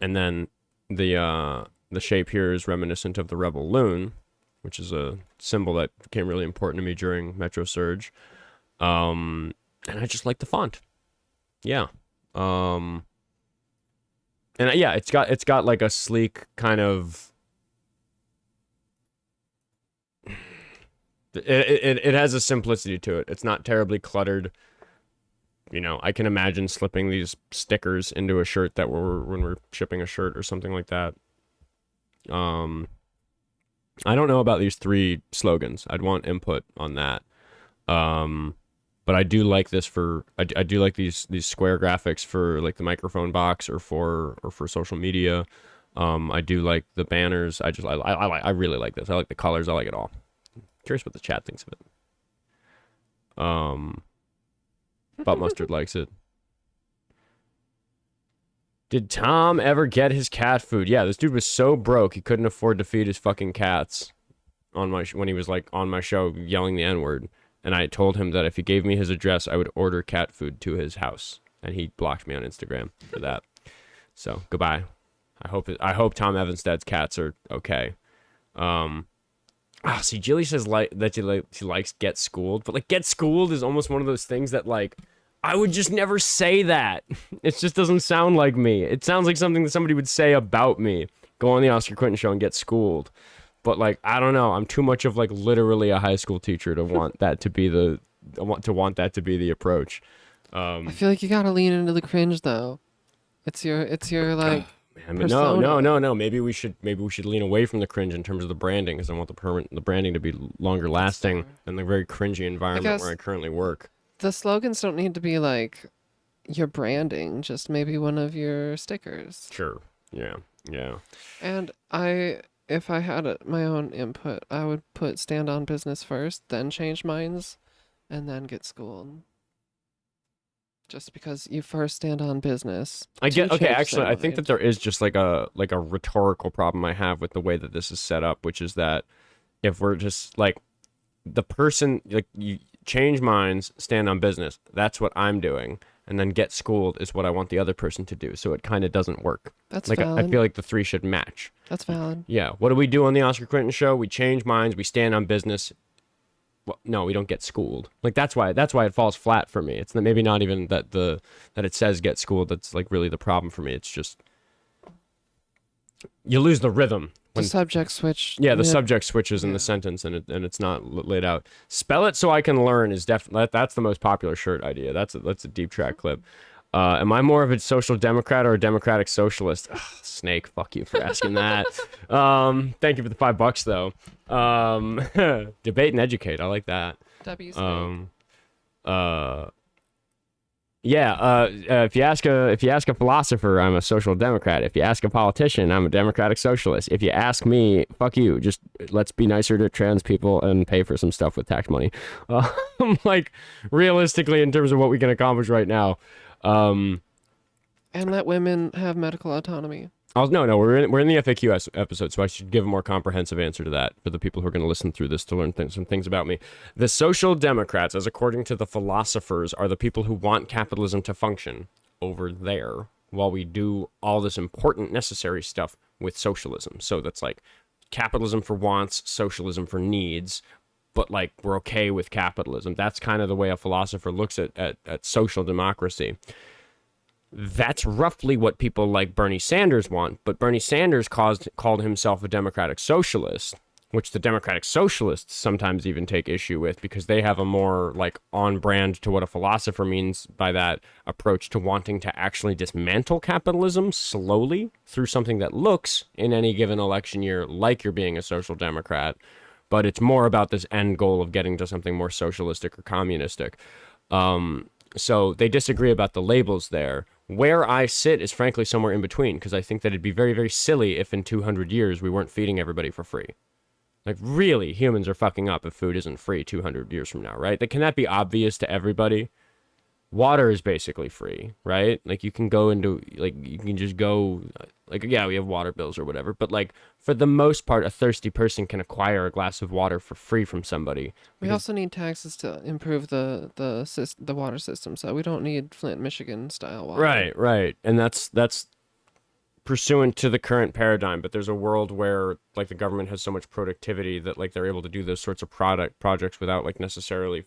then the shape here is reminiscent of the Rebel Loon, which is a symbol that became really important to me during Metro Surge. And I just like the font. Yeah. And yeah, it's got like a sleek kind of, it has a simplicity to it. It's not terribly cluttered. You know, I can imagine slipping these stickers into a shirt when we're shipping a shirt or something like that. I don't know about these 3 slogans. I'd want input on that. But I do like this I do like these square graphics for like the microphone box or for social media. I do like the banners. I really like this. I like the colors. I like it all. Curious what the chat thinks of it. But Mustard likes it. Did Tom ever get his cat food? Yeah, this dude was so broke he couldn't afford to feed his fucking cats when he was like on my show yelling the N-word. And I told him that if he gave me his address, I would order cat food to his house. And he blocked me on Instagram for that. So goodbye. I hope Tom Evanstad's cats are okay. See, Jilly says she likes Get Schooled, but like Get Schooled is almost one of those things that like I would just never say that. It just doesn't sound like me. It sounds like something that somebody would say about me. Go on the Oskar Quentin show and get schooled. But like I don't know, I'm too much of like literally a high school teacher to want that to be the approach. I feel like you gotta lean into the cringe though. It's your like. Man, but no. Maybe we should lean away from the cringe in terms of the branding, because I want the branding to be longer lasting than the very cringy environment where I currently work. The slogans don't need to be like your branding, just maybe one of your stickers. Sure. Yeah. And if I had my own input, I would put stand on business first, then change minds, and then get schooled. Just because you first stand on business. Actually, I think that there is just like a rhetorical problem I have with the way that this is set up, which is that if we're just like the person, like you change minds, stand on business, that's what I'm doing, and then get schooled is what I want the other person to do. So it kind of doesn't work. That's like valid. I feel like the 3 should match. That's valid. Yeah. What do we do on the Oskar Quentin show? We change minds, we stand on business. Well, no, we don't get schooled. Like that's why it falls flat for me. It's maybe not even that it says get schooled that's like really the problem for me. It's just you lose the rhythm. The subject switch. Yeah, the subject switches in Yeah. the sentence, and it's not laid out. Spell it so I can learn is definitely that's the most popular shirt idea. That's a deep track clip. Am I more of a social democrat or a democratic socialist? Ugh, Snake, fuck you for asking that. Thank you for the $5 though. Debate and educate. I like that. W. If you ask a philosopher, I'm a social democrat. If you ask a politician, I'm a democratic socialist. If you ask me, fuck you. Just let's be nicer to trans people and pay for some stuff with tax money. Like realistically, in terms of what we can accomplish right now. And let women have medical autonomy. No, we're in the FAQ episode, so I should give a more comprehensive answer to that for the people who are going to listen through this to learn some things about me. The social democrats, as according to the philosophers, are the people who want capitalism to function over there while we do all this important, necessary stuff with socialism. So that's like capitalism for wants, socialism for needs, but like we're okay with capitalism. That's kind of the way a philosopher looks at social democracy. That's roughly what people like Bernie Sanders want, but Bernie Sanders called himself a democratic socialist, which the democratic socialists sometimes even take issue with because they have a more like on brand to what a philosopher means by that approach to wanting to actually dismantle capitalism slowly through something that looks in any given election year like you're being a social democrat, but it's more about this end goal of getting to something more socialistic or communistic. So they disagree about the labels there. Where I sit is frankly somewhere in between because I think that it'd be very, very silly if in 200 years we weren't feeding everybody for free. Like really, humans are fucking up if food isn't free 200 years from now, right? Like, can that be obvious to everybody? Water is basically free, right? Like you can go into, like you can just go, like, yeah, we have water bills or whatever, but like for the most part, a thirsty person can acquire a glass of water for free from somebody. We also need taxes to improve the water system, so we don't need Flint, Michigan style water. Right. And that's pursuant to the current paradigm, but there's a world where like the government has so much productivity that like they're able to do those sorts of projects without like necessarily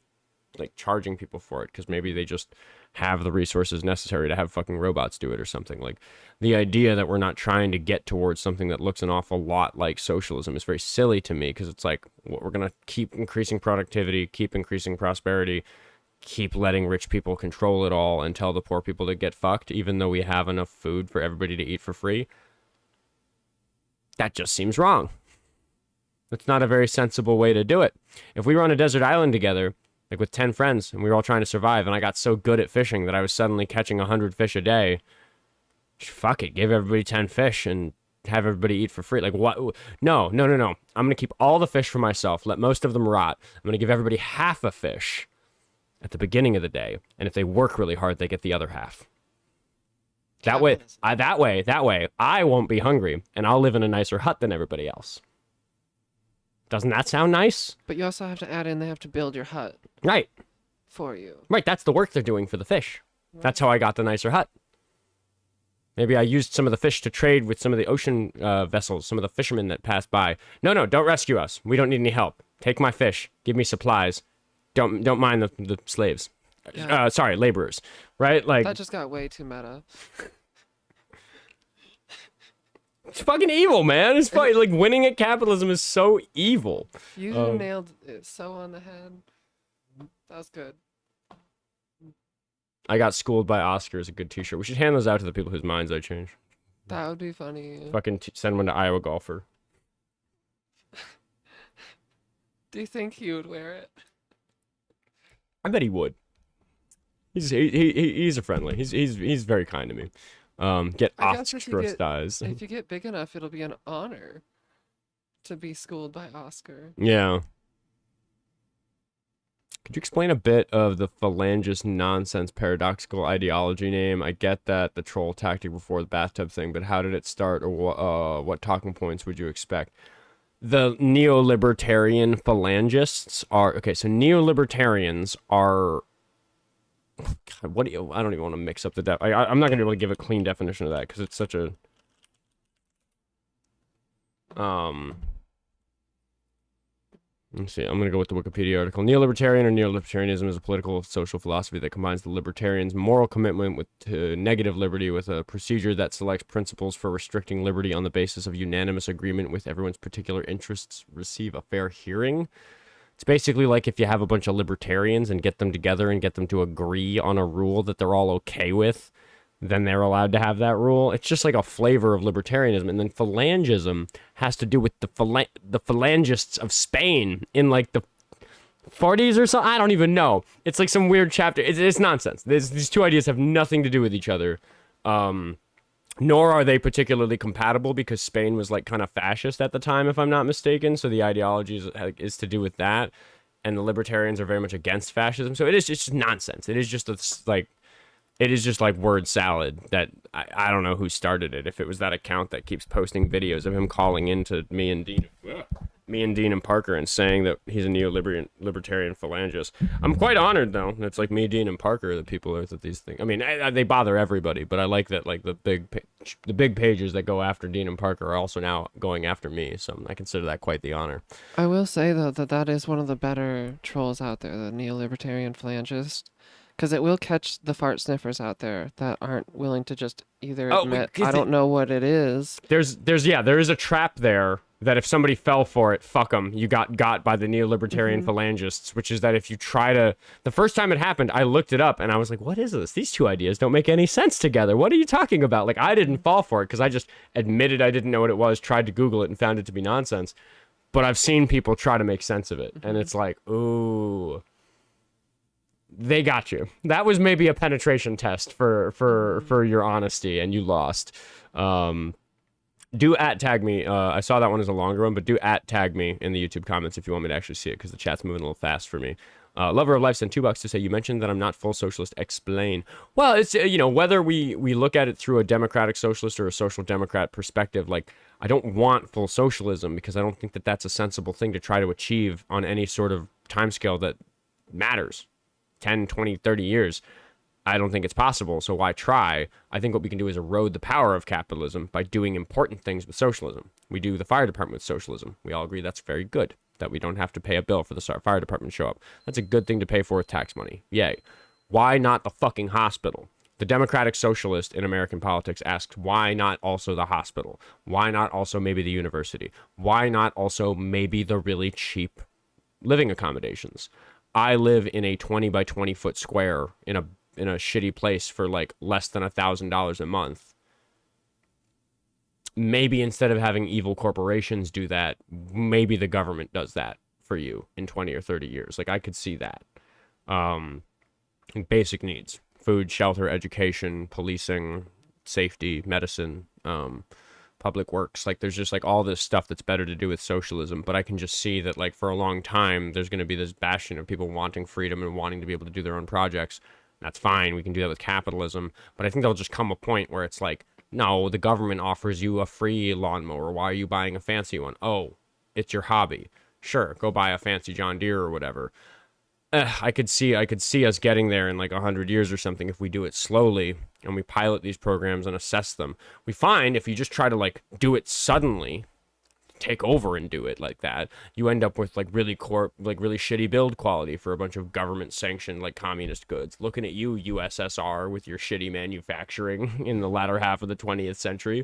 like charging people for it because maybe they just have the resources necessary to have fucking robots do it or something. Like the idea that we're not trying to get towards something that looks an awful lot like socialism is very silly to me because it's like we're going to keep increasing productivity, keep increasing prosperity, keep letting rich people control it all and tell the poor people to get fucked even though we have enough food for everybody to eat for free. That just seems wrong. That's not a very sensible way to do it. If we were on a desert island together, like with 10 friends, and we were all trying to survive, and I got so good at fishing that I was suddenly catching 100 fish a day. Fuck it, give everybody 10 fish and have everybody eat for free. Like, what? No. I'm going to keep all the fish for myself, let most of them rot. I'm going to give everybody half a fish at the beginning of the day, and if they work really hard, they get the other half. That way, I won't be hungry, and I'll live in a nicer hut than everybody else. Doesn't that sound nice? But you also have to add in they have to build your hut. Right. For you. Right, that's the work they're doing for the fish. That's how I got the nicer hut. Maybe I used some of the fish to trade with some of the ocean vessels, some of the fishermen that passed by. No, don't rescue us. We don't need any help. Take my fish. Give me supplies. Don't mind the slaves. Yeah. Sorry, laborers. Right? Like that just got way too meta. It's fucking evil, man. It's fucking, like winning at capitalism is so evil. You nailed it so on the head. That was good. I got schooled by Oscar is a good t-shirt. We should hand those out to the people whose minds I change. That would be funny. Fucking send one to Iowa Golfer. Do you think he would wear it? I bet he would. He's a friendly. He's very kind to me. Get ostracized. If you get big enough, it'll be an honor to be schooled by Oscar. Yeah. Could you explain a bit of the phalangist nonsense paradoxical ideology name? I get that the troll tactic before the bathtub thing, but how did it start, or what talking points would you expect? The neo-libertarian phalangists are okay. So neo-libertarians are. God, I don't even want to mix up the I'm not gonna be able to give a clean definition of that because it's such a Let's see. I'm going to go with the Wikipedia article. Neolibertarian or neolibertarianism is a political social philosophy that combines the libertarian's moral commitment with negative liberty with a procedure that selects principles for restricting liberty on the basis of unanimous agreement with everyone's particular interests receive a fair hearing. It's basically like if you have a bunch of libertarians and get them together and get them to agree on a rule that they're all okay with, then they're allowed to have that rule. It's just like a flavor of libertarianism. And then phalangism has to do with the phalangists of Spain in like the 40s or so. I don't even know. It's like some weird chapter. It's nonsense. These two ideas have nothing to do with each other. Nor are they particularly compatible because Spain was like kind of fascist at the time, if I'm not mistaken. So the ideology is to do with that. And the libertarians are very much against fascism. So it's just nonsense. It is just like word salad that I don't know who started it. If it was that account that keeps posting videos of him calling into me and Dean and Parker and saying that he's a libertarian phalangist. I'm quite honored though. It's like me, Dean, and Parker that people are that these things. I mean, they bother everybody, but I like that like the big pages that go after Dean and Parker are also now going after me. So I consider that quite the honor. I will say though that is one of the better trolls out there, the neolibertarian phalangist. Because it will catch the fart sniffers out there that aren't willing to just either admit, I don't know what it is. There is a trap there that if somebody fell for it, fuck them. You got by the neolibertarian phalangists, which is that if you try to... The first time it happened, I looked it up and I was like, what is this? These two ideas don't make any sense together. What are you talking about? Like, I didn't fall for it because I just admitted I didn't know what it was, tried to Google it and found it to be nonsense. But I've seen people try to make sense of it. And it's like, ooh... They got you. That was maybe a penetration test for your honesty, and you lost. Do @tag me. I saw that one as a longer one, but do @tag me in the YouTube comments if you want me to actually see it, because the chat's moving a little fast for me. Lover of Life sent $2 to say, you mentioned that I'm not full socialist. Explain. Well, it's, whether we look at it through a democratic socialist or a social democrat perspective, like, I don't want full socialism because I don't think that that's a sensible thing to try to achieve on any sort of timescale that matters. 10, 20, 30 years. I don't think it's possible, so why try? I think what we can do is erode the power of capitalism by doing important things with socialism. We do the fire department with socialism. We all agree that's very good, that we don't have to pay a bill for the fire department to show up. That's a good thing to pay for with tax money. Yay. Why not the fucking hospital? The democratic socialist in American politics asks, why not also the hospital? Why not also maybe the university? Why not also maybe the really cheap living accommodations? I live in a 20 by 20 foot square in a shitty place for like less than $1,000 a month. Maybe instead of having evil corporations do that, maybe the government does that for you in 20 or 30 years. Like, I could see that. Basic needs: food, shelter, education, policing, safety, medicine, public works. Like, there's just like all this stuff that's better to do with socialism, but I can just see that like for a long time there's going to be this bastion of people wanting freedom and wanting to be able to do their own projects. That's fine, we can do that with capitalism, but I think there'll just come a point where it's like, no, the government offers you a free lawnmower, why are you buying a fancy one? Oh, it's your hobby. Sure, go buy a fancy John Deere or whatever. I could see us getting there in like 100 years or something if we do it slowly and we pilot these programs and assess them. We find if you just try to like do it suddenly, take over and do it like that, you end up with like really shitty build quality for a bunch of government sanctioned like communist goods. Looking at you, USSR, with your shitty manufacturing in the latter half of the 20th century.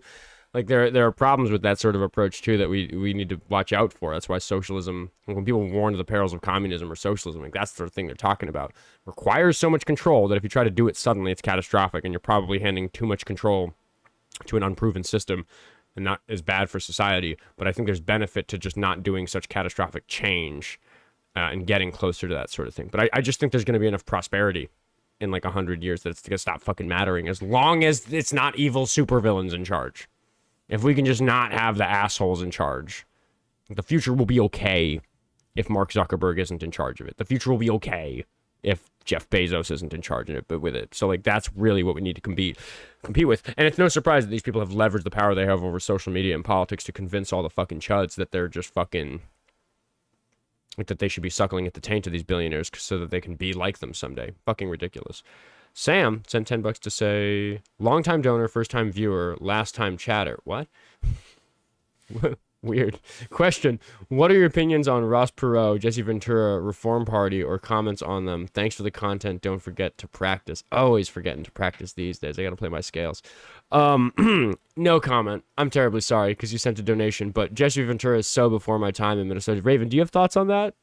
Like, there are problems with that sort of approach too that we need to watch out for. That's why socialism, when people warn of the perils of communism or socialism, like that's the sort of thing they're talking about, requires so much control that if you try to do it suddenly, it's catastrophic, and you're probably handing too much control to an unproven system and not as bad for society. But I think there's benefit to just not doing such catastrophic change and getting closer to that sort of thing. But I just think there's going to be enough prosperity in like 100 years that it's going to stop fucking mattering, as long as it's not evil supervillains in charge. If we can just not have the assholes in charge, the future will be okay if Mark Zuckerberg isn't in charge of it. The future will be okay if Jeff Bezos isn't in charge of it, but with it. So like, that's really what we need to compete with. And it's no surprise that these people have leveraged the power they have over social media and politics to convince all the fucking chuds that they're just fucking, like, that they should be suckling at the taint of these billionaires so that they can be like them someday. Fucking ridiculous. Sam sent $10 to say, long-time donor, first-time viewer, last-time chatter. What? Weird. Question. What are your opinions on Ross Perot, Jesse Ventura, Reform Party, or comments on them? Thanks for the content. Don't forget to practice. Always forgetting to practice these days. I gotta play my scales. No comment. I'm terribly sorry because you sent a donation, but Jesse Ventura is so before my time in Minnesota. Raven, do you have thoughts on that?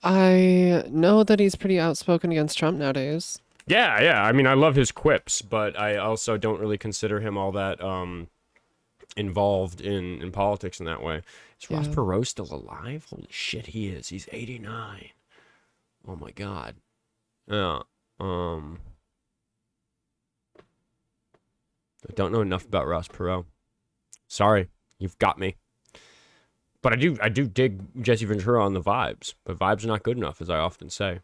I know that he's pretty outspoken against Trump nowadays. Yeah. I mean, I love his quips, but I also don't really consider him all that involved in politics in that way. Is Ross Perot still alive? Holy shit, he is. He's 89. Oh my god. Yeah. I don't know enough about Ross Perot. Sorry, you've got me. But I do dig Jesse Ventura on the vibes, but vibes are not good enough, as I often say.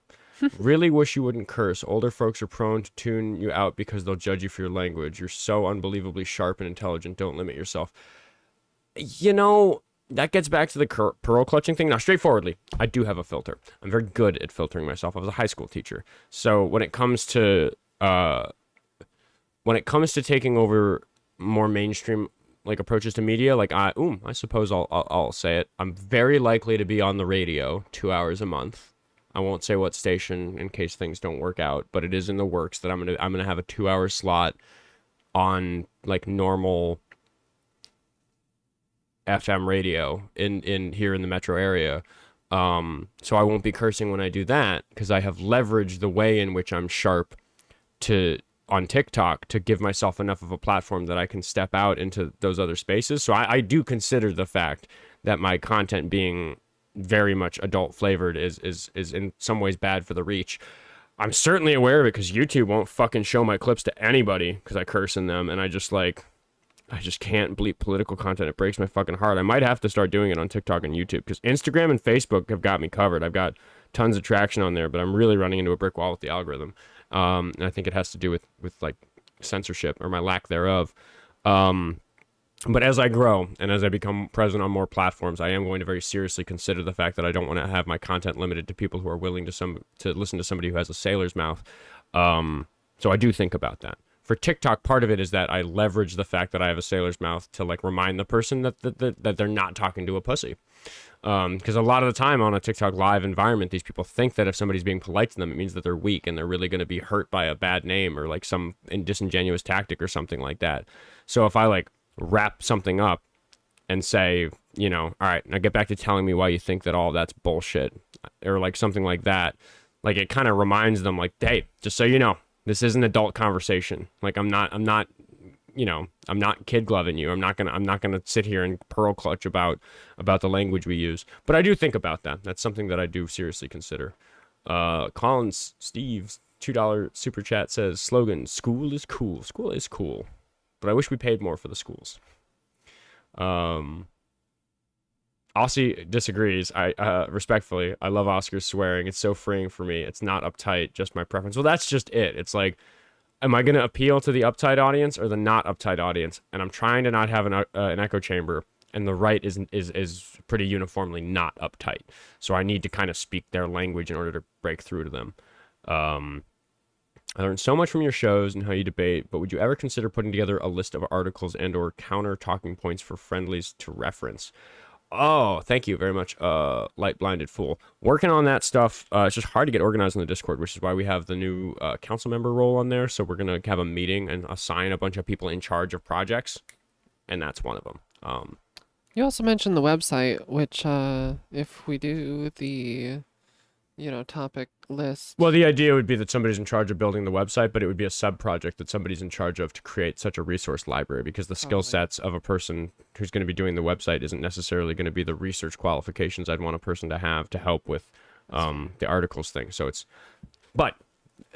Really wish you wouldn't curse. Older folks are prone to tune you out because they'll judge you for your language. You're so unbelievably sharp and intelligent. Don't limit yourself. You know, that gets back to the pearl clutching thing. Now, straightforwardly, I do have a filter. I'm very good at filtering myself. I was a high school teacher. So when it comes to taking over more mainstream like approaches to media, like I suppose I'll say it. I'm very likely to be on the radio 2 hours a month. I won't say what station in case things don't work out, but it is in the works that I'm gonna have a 2-hour slot on like normal FM radio in here in the metro area. So I won't be cursing when I do that because I have leveraged the way in which I'm sharp on TikTok to give myself enough of a platform that I can step out into those other spaces. So I do consider the fact that my content being very much adult flavored is in some ways bad for the reach. I'm certainly aware of it because YouTube won't fucking show my clips to anybody because I curse in them, and I just can't bleep political content. It breaks my fucking heart. I might have to start doing it on TikTok and YouTube because Instagram and Facebook have got me covered. I've got tons of traction on there, but I'm really running into a brick wall with the algorithm. And I think it has to do with like censorship or my lack thereof. But as I grow and as I become present on more platforms, I am going to very seriously consider the fact that I don't want to have my content limited to people who are willing to listen to somebody who has a sailor's mouth. So I do think about that. For TikTok, part of it is that I leverage the fact that I have a sailor's mouth to like remind the person that they're not talking to a pussy. Because a lot of the time on a TikTok live environment, these people think that if somebody's being polite to them, it means that they're weak and they're really going to be hurt by a bad name or like some disingenuous tactic or something like that. So if I like wrap something up and say, you know, all right, now get back to telling me why you think that all that's bullshit or like something like that, like it kind of reminds them like, hey, just so you know, this is an adult conversation. Like I'm not kid gloving you. I'm not gonna sit here and pearl clutch about the language we use. But I do think about that. That's something that I do seriously consider. Collins Steve $2 super chat says slogan: "School is cool. School is cool." But I wish we paid more for the schools. Aussie disagrees. I respectfully, I love Oscar's swearing. It's so freeing for me. It's not uptight, just my preference. Well, that's just it. It's like, am I going to appeal to the uptight audience or the not uptight audience? And I'm trying to not have an echo chamber. And the right is pretty uniformly not uptight. So I need to kind of speak their language in order to break through to them. I learned so much from your shows and how you debate, but would you ever consider putting together a list of articles and or counter talking points for friendlies to reference? Oh, thank you very much, Light Blinded Fool. Working on that stuff. It's just hard to get organized in the Discord, which is why we have the new council member role on there. So we're going to have a meeting and assign a bunch of people in charge of projects, and that's one of them. You also mentioned the website, which if we do the topic list. Well, the idea would be that somebody's in charge of building the website, but it would be a sub-project that somebody's in charge of to create such a resource library, because the skill sets of a person who's going to be doing the website isn't necessarily going to be the research qualifications I'd want a person to have to help with the articles thing. So but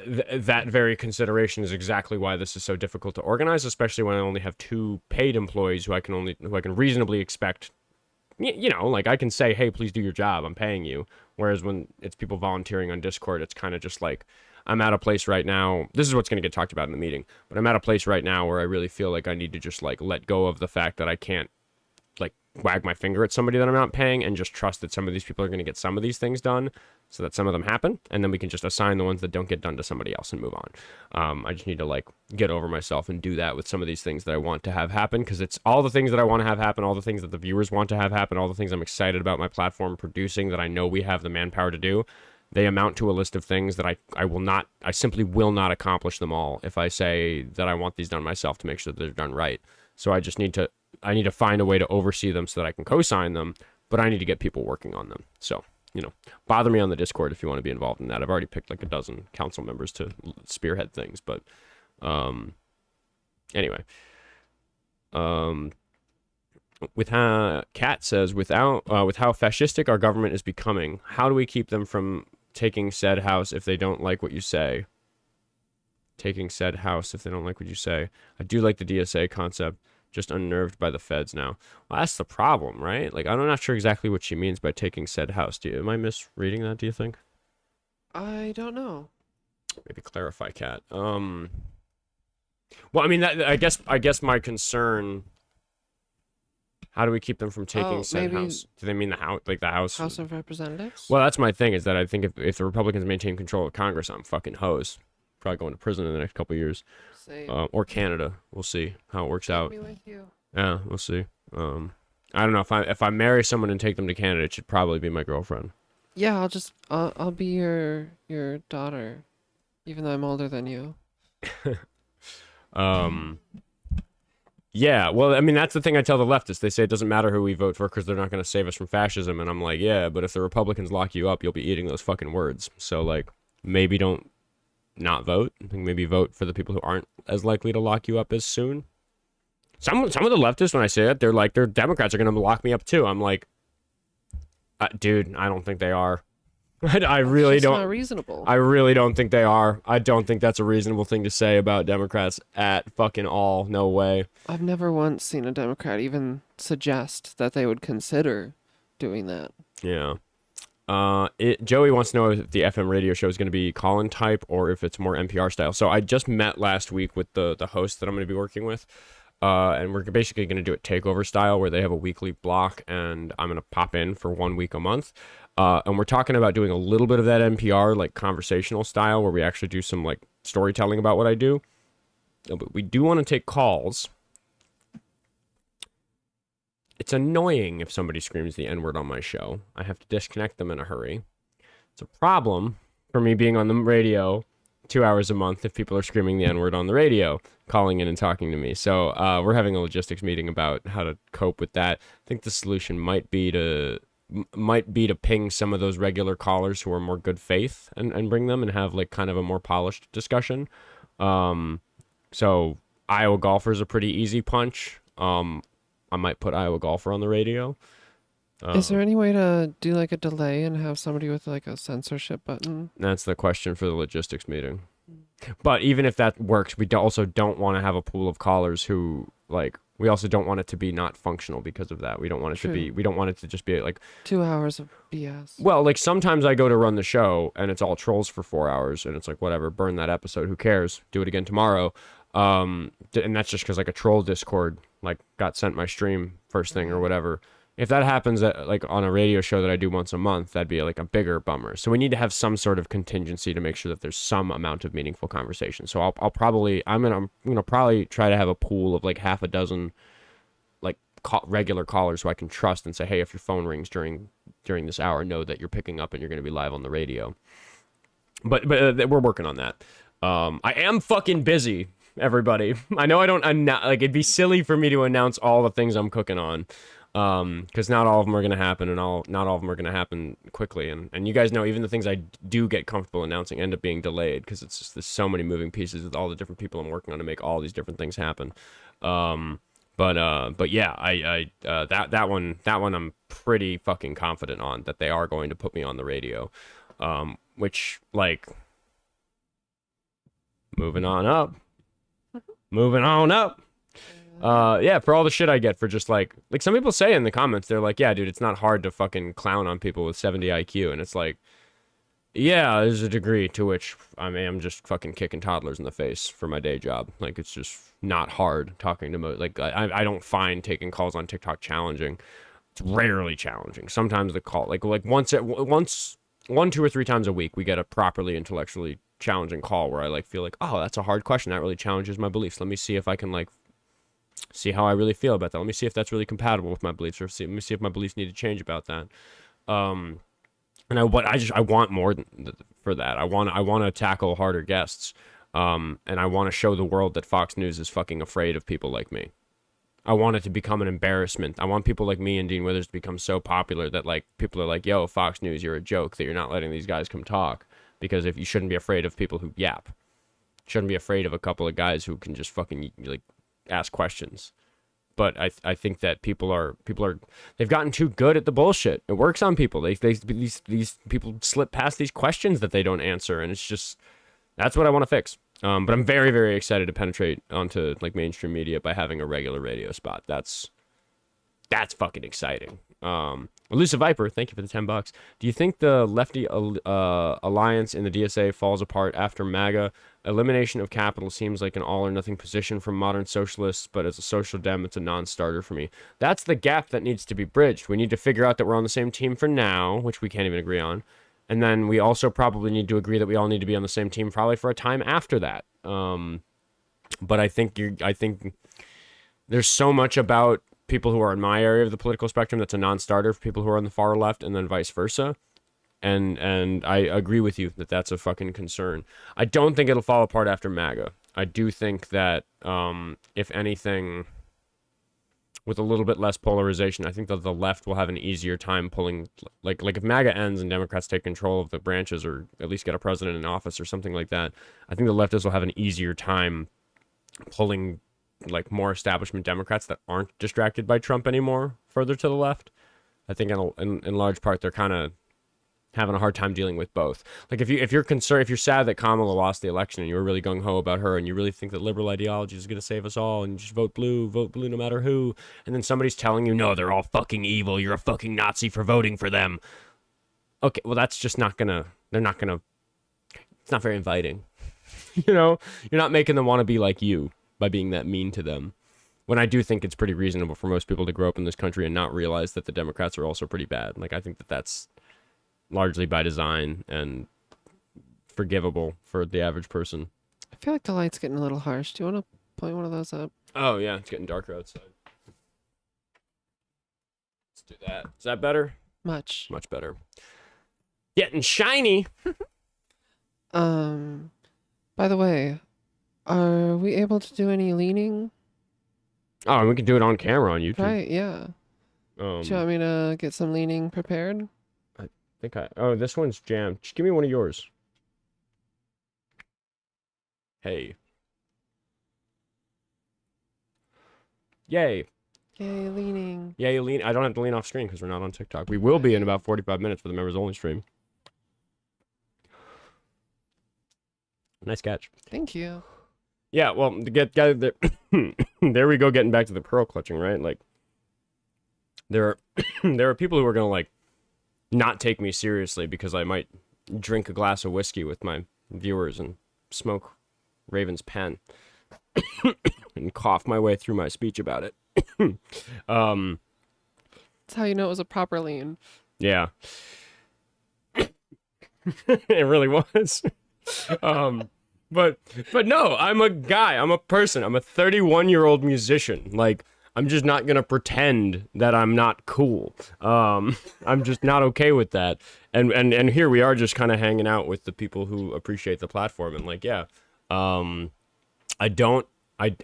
that very consideration is exactly why this is so difficult to organize, especially when I only have 2 paid employees who I can reasonably expect. Like I can say, hey, please do your job. I'm paying you. Whereas when it's people volunteering on Discord, it's kind of just like, I'm at a place right now. This is what's going to get talked about in the meeting. But I'm at a place right now where I really feel like I need to just like let go of the fact that I can't like wag my finger at somebody that I'm not paying and just trust that some of these people are going to get some of these things done so that some of them happen. And then we can just assign the ones that don't get done to somebody else and move on. I just need to like get over myself and do that with some of these things that I want to have happen, because it's all the things that I want to have happen, all the things that the viewers want to have happen, all the things I'm excited about my platform producing that I know we have the manpower to do. They amount to a list of things that I simply will not accomplish them all if I say that I want these done myself to make sure that they're done right. So I just need to find a way to oversee them so that I can co-sign them, but I need to get people working on them. So, bother me on the Discord if you want to be involved in that. I've already picked like a dozen council members to spearhead things, but anyway. Kat says, with how fascistic our government is becoming, how do we keep them from taking said house if they don't like what you say? Taking said house if they don't like what you say. I do like the DSA concept, just unnerved by the feds now. Well, that's the problem, right? Like, I'm not sure exactly what she means by taking said house. Am I misreading that, do you think? I don't know. Maybe clarify, Kat. Well, I mean, I guess my concern... How do we keep them from taking said house? Do they mean the house, like the House? House of Representatives? Well, that's my thing, is that I think if the Republicans maintain control of Congress, I'm fucking hosed. Probably going to prison in the next couple of years. Same. Or Canada. We'll see how it works out. Me with you. Yeah, we'll see. I don't know, if I marry someone and take them to Canada, it should probably be my girlfriend. Yeah, I'll be your daughter, even though I'm older than you. Yeah, well, I mean, that's the thing I tell the leftists. They say it doesn't matter who we vote for because they're not going to save us from fascism. And I'm like, yeah, but if the Republicans lock you up, you'll be eating those fucking words. So, like, maybe don't not vote. I think maybe vote for the people who aren't as likely to lock you up as soon. Some of the leftists, when I say that, they're like, they're Democrats are going to lock me up too. I'm like, dude, I don't think they are. I really don't. Not reasonable. I really don't think they are. I don't think that's a reasonable thing to say about Democrats at fucking all. No way. I've never once seen a Democrat even suggest that they would consider doing that. Yeah. Joey wants to know if the FM radio show is going to be call-in type or if it's more NPR style. So I just met last week with the host that I'm going to be working with. And we're basically going to do it takeover style, where they have a weekly block and I'm going to pop in for 1 week a month. And we're talking about doing a little bit of that NPR, like conversational style, where we actually do some like storytelling about what I do. But we do want to take calls. It's annoying if somebody screams the N-word on my show. I have to disconnect them in a hurry. It's a problem for me being on the radio 2 hours a month if people are screaming the N-word on the radio, calling in and talking to me. So we're having a logistics meeting about how to cope with that. I think the solution might be to ping some of those regular callers who are more good faith and bring them and have like kind of a more polished discussion. So Iowa Golfer is a pretty easy punch. I might put Iowa Golfer on the radio. Is there any way to do like a delay and have somebody with like a censorship button? That's the question for the logistics meeting. But even if that works, we also don't want to have a pool of callers who like, we also don't want it to be not functional because of that. We don't want it to be, we don't want it to just be like 2 hours of BS. Well, like sometimes I go to run the show and it's all trolls for 4 hours and it's like, whatever, burn that episode. Who cares? Do it again tomorrow. And that's just because like a troll Discord like got sent my stream first thing or whatever. If that happens like on a radio show that I do once a month, that'd be like a bigger bummer. So we need to have some sort of contingency to make sure that there's some amount of meaningful conversation. So I'm gonna probably try to have a pool of like half a dozen like regular callers who I can trust and say, hey, if your phone rings during this hour, know that you're picking up and you're gonna be live on the radio. But we're working on that. I am fucking busy, everybody. I know I don't like it'd be silly for me to announce all the things I'm cooking on. Because not all of them are going to happen, and not all of them are going to happen quickly. And you guys know, even the things I do get comfortable announcing end up being delayed because it's just there's so many moving pieces with all the different people I'm working on to make all these different things happen. But yeah, that one I'm pretty fucking confident on that they are going to put me on the radio. Which like moving on up. Yeah, for all the shit I get for just like some people say in the comments, they're like, yeah, dude, it's not hard to fucking clown on people with 70 IQ. And it's like, yeah, there's a degree to which I am just fucking kicking toddlers in the face for my day job. Like, it's just not hard talking to like, I don't find taking calls on TikTok challenging. It's rarely challenging. Sometimes the call, like one, 2 or 3 times a week, we get a properly intellectually challenging call where I like feel like, oh, that's a hard question. That really challenges my beliefs. Let me see if I can like see how I really feel about that. Let me see if that's really compatible with my beliefs, or let me see if my beliefs need to change about that. And I want more for that. I want to tackle harder guests. And I want to show the world that Fox News is fucking afraid of people like me. I want it to become an embarrassment. I want people like me and Dean Withers to become so popular that like people are like, yo, Fox News, you're a joke that you're not letting these guys come talk. Because if you shouldn't be afraid of people who yap. Shouldn't be afraid of a couple of guys who can just fucking like ask questions. But I think that people are they've gotten too good at the bullshit. It works on people. These people slip past these questions that they don't answer, and it's just that's what I want to fix. But I'm very, very excited to penetrate onto like mainstream media by having a regular radio spot. That's fucking exciting. Elusive Viper, thank you for the $10. Do you think the lefty alliance in the DSA falls apart after MAGA? Elimination of capital seems like an all or nothing position from modern socialists, but as a social dem, it's a non-starter for me. That's the gap that needs to be bridged. We need to figure out that we're on the same team for now, which we can't even agree on. And then we also probably need to agree that we all need to be on the same team probably for a time after that. But I think there's so much about people who are in my area of the political spectrum that's a non-starter for people who are on the far left, and then vice versa. And I agree with you that that's a fucking concern. I don't think it'll fall apart after MAGA. I do think that if anything, with a little bit less polarization, I think that the left will have an easier time pulling, like if MAGA ends and Democrats take control of the branches, or at least get a president in office or something like that, I think the leftists will have an easier time pulling like more establishment Democrats that aren't distracted by Trump anymore further to the left. I think in large part they're kind of having a hard time dealing with both. Like if you're concerned, if you're sad that Kamala lost the election and you were really gung-ho about her and you really think that liberal ideology is going to save us all and you just vote blue no matter who, and then somebody's telling you, no, they're all fucking evil, you're a fucking Nazi for voting for them. Okay, well that's just not gonna, it's not very inviting. You know, you're not making them want to be like you by being that mean to them. When I do think it's pretty reasonable for most people to grow up in this country and not realize that the Democrats are also pretty bad. Like I think that that's largely by design and forgivable for the average person. I feel like the light's getting a little harsh. Do you want to point one of those up? Oh yeah, it's getting darker outside. Let's do that. Is that better? Much better. Getting shiny. By the way, are we able to do any leaning? Oh, and we can do it on camera on YouTube. Right, yeah. Do you want me to get some leaning prepared? Oh, this one's jammed. Just give me one of yours. Hey. Yay. Yay, leaning. Yay, lean. I don't have to lean off screen because we're not on TikTok. We will be in about 45 minutes for the members only stream. Nice catch. Thank you. Yeah, well, to get there, there we go, getting back to the pearl clutching, right? Like, there are people who are gonna like not take me seriously because I might drink a glass of whiskey with my viewers and smoke Raven's pen and cough my way through my speech about it. That's how you know it was a proper lean. Yeah. It really was. But no, I'm a guy. I'm a person. I'm a 31-year-old musician. Like, I'm just not gonna pretend that I'm not cool. I'm just not okay with that. And here we are, just kind of hanging out with the people who appreciate the platform. And like, yeah, a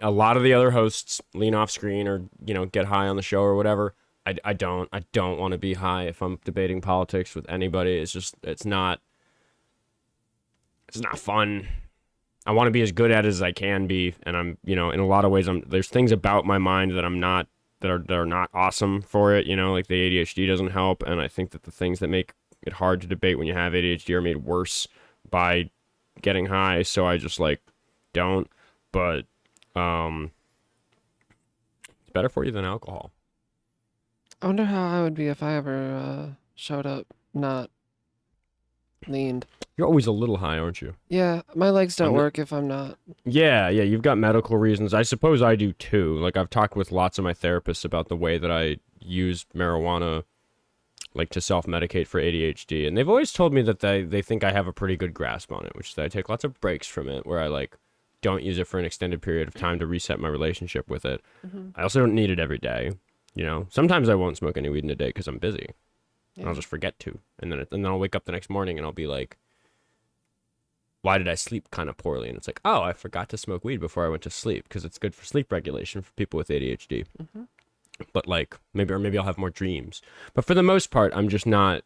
lot of the other hosts lean off screen or get high on the show or whatever. I don't want to be high if I'm debating politics with anybody. It's not fun. I want to be as good at it as I can be, and I'm, in a lot of ways, there's things about my mind that are not awesome for it, like the ADHD doesn't help, and I think that the things that make it hard to debate when you have ADHD are made worse by getting high, so I just, don't, but, it's better for you than alcohol. I wonder how I would be if I ever showed up not leaned. You're always a little high, aren't you? Yeah, my legs don't work if I'm not. Yeah, you've got medical reasons. I suppose I do too. Like, I've talked with lots of my therapists about the way that I use marijuana, like, to self-medicate for ADHD. And they've always told me that they think I have a pretty good grasp on it, which is that I take lots of breaks from it, where I, like, don't use it for an extended period of time to reset my relationship with it. I also don't need it every day, you know? Sometimes I won't smoke any weed in a day because I'm busy. And I'll just forget to. And then I'll wake up the next morning and I'll be like, why did I sleep kind of poorly? And it's like, oh, I forgot to smoke weed before I went to sleep because it's good for sleep regulation for people with ADHD. But like, maybe I'll have more dreams. But for the most part, I'm just not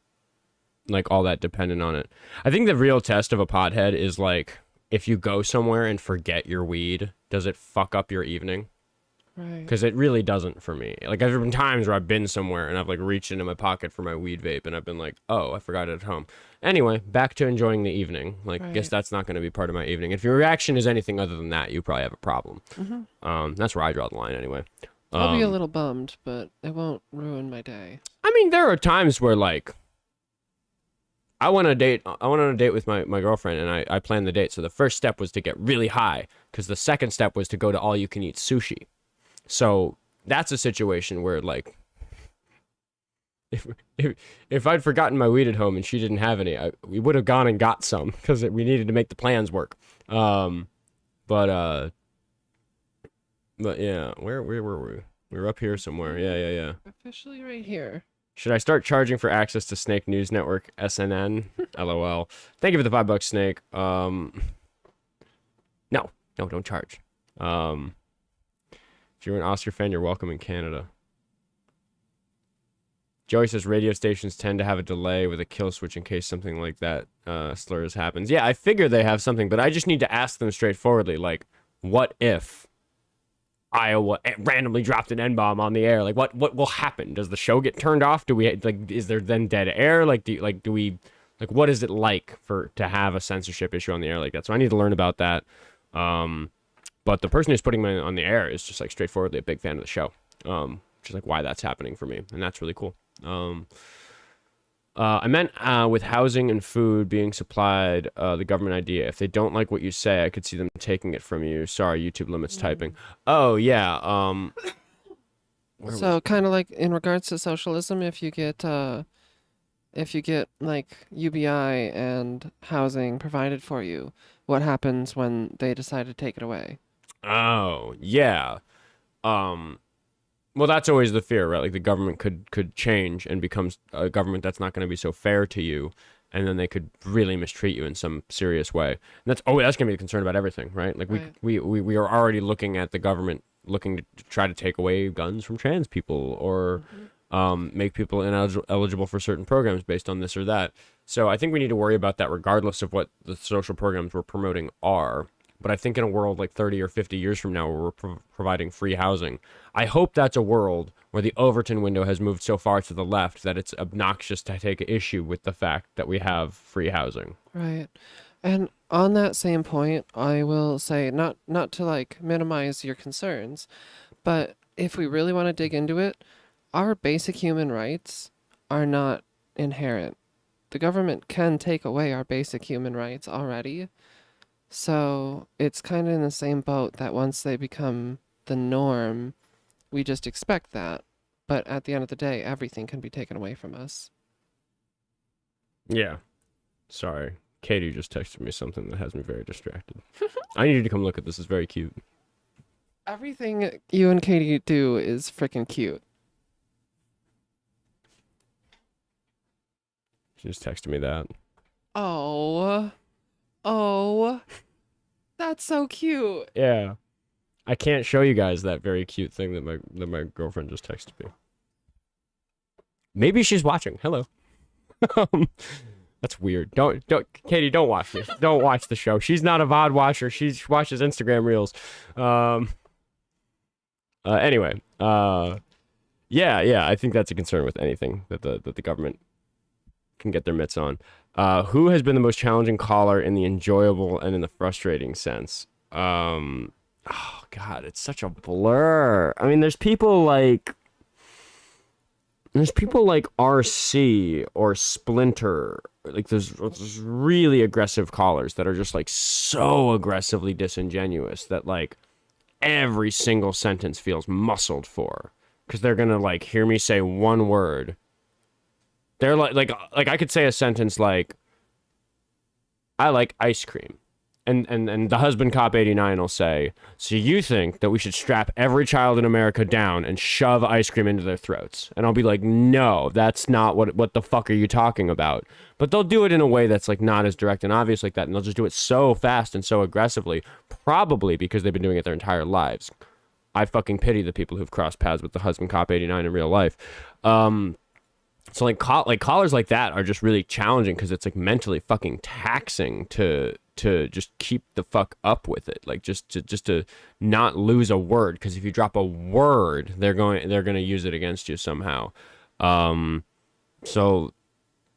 like all that dependent on it. I think the real test of a pothead is like, if you go somewhere and forget your weed, does it fuck up your evening? Right. Because it really doesn't for me. Like, there's been times where I've been somewhere and I've like reached into my pocket for my weed vape and I've been like, oh, I forgot it at home. Anyway, back to enjoying the evening. Like, Right. guess that's not going to be part of my evening. If your reaction is anything other than that, you probably have a problem. That's where I draw the line anyway. I'll be a little bummed, but it won't ruin my day. I mean, there are times where like, I went on a date with my girlfriend and I planned the date. So the first step was to get really high because the second step was to go to all you can eat sushi. So that's a situation where like, if I'd forgotten my weed at home and she didn't have any, we would have gone and got some because we needed to make the plans work. But yeah, where were we? We were up here somewhere. Yeah. Officially right here. Should I start charging for access to Snake News Network, SNN? LOL. Thank you for the $5, Snake. No, don't charge. If you're an Oscar fan, you're welcome in Canada. Joey says radio stations tend to have a delay with a kill switch in case something like that slurs happens. Yeah, I figure they have something, but I just need to ask them straightforwardly, like, what if Iowa randomly dropped an N-bomb on the air? Like, what will happen? Does the show get turned off? Do we like? Is there then dead air? Like, do we like? What is it like to have a censorship issue on the air like that? So I need to learn about that. But the person who's putting me on the air is just like straightforwardly a big fan of the show. Which is like why that's happening for me, and that's really cool. I meant with housing and food being supplied, the government idea. If they don't like what you say, I could see them taking it from you. Sorry, YouTube limits typing. Oh yeah. So kind of like in regards to socialism, if you get like UBI and housing provided for you, what happens when they decide to take it away? Oh yeah. Well, that's always the fear, right? Like the government could change and becomes a government that's not going to be so fair to you, and then they could really mistreat you in some serious way. And that's going to be a concern about everything, right? Like Right. we are already looking at the government looking to try to take away guns from trans people or make people ineligible for certain programs based on this or that. So I think we need to worry about that regardless of what the social programs we're promoting are. But I think in a world like 30 or 50 years from now where we're providing free housing, I hope that's a world where the Overton window has moved so far to the left that it's obnoxious to take issue with the fact that we have free housing. Right. And on that same point, I will say not to like minimize your concerns, but if we really want to dig into it, our basic human rights are not inherent. The government can take away our basic human rights already. So it's kind of in the same boat that once they become the norm, we just expect that. But at the end of the day, everything can be taken away from us. Yeah. Sorry. Katie just texted me something that has me very distracted. I need you to come look at this. It's very cute. Everything you and Katie do is freaking cute. She just texted me that. Oh, that's so cute. Yeah. I can't show you guys that very cute thing that my girlfriend just texted me. Maybe she's watching. Hello. That's weird. Don't Katie, don't watch this. Don't watch the show. She's not a VOD watcher. She watches Instagram reels. Anyway, yeah, I think that's a concern with anything that the government can get their mitts on. Who has been the most challenging caller in the enjoyable and in the frustrating sense? Oh God, it's such a blur. I mean, there's people like RC or Splinter like there's really aggressive callers that are just like so aggressively disingenuous that like every single sentence feels muscled for because they're gonna like hear me say one word. They're like I could say a sentence like I like ice cream. And the husband cop 89 will say, so you think that we should strap every child in America down and shove ice cream into their throats? And I'll be like, no, that's not what the fuck are you talking about? But they'll do it in a way that's like not as direct and obvious like that. And they'll just do it so fast and so aggressively, probably because they've been doing it their entire lives. I fucking pity the people who've crossed paths with the husband cop 89 in real life. So like callers like that are just really challenging because it's like mentally fucking taxing to just keep the fuck up with it, like just to not lose a word, because if you drop a word they're going to use it against you somehow. So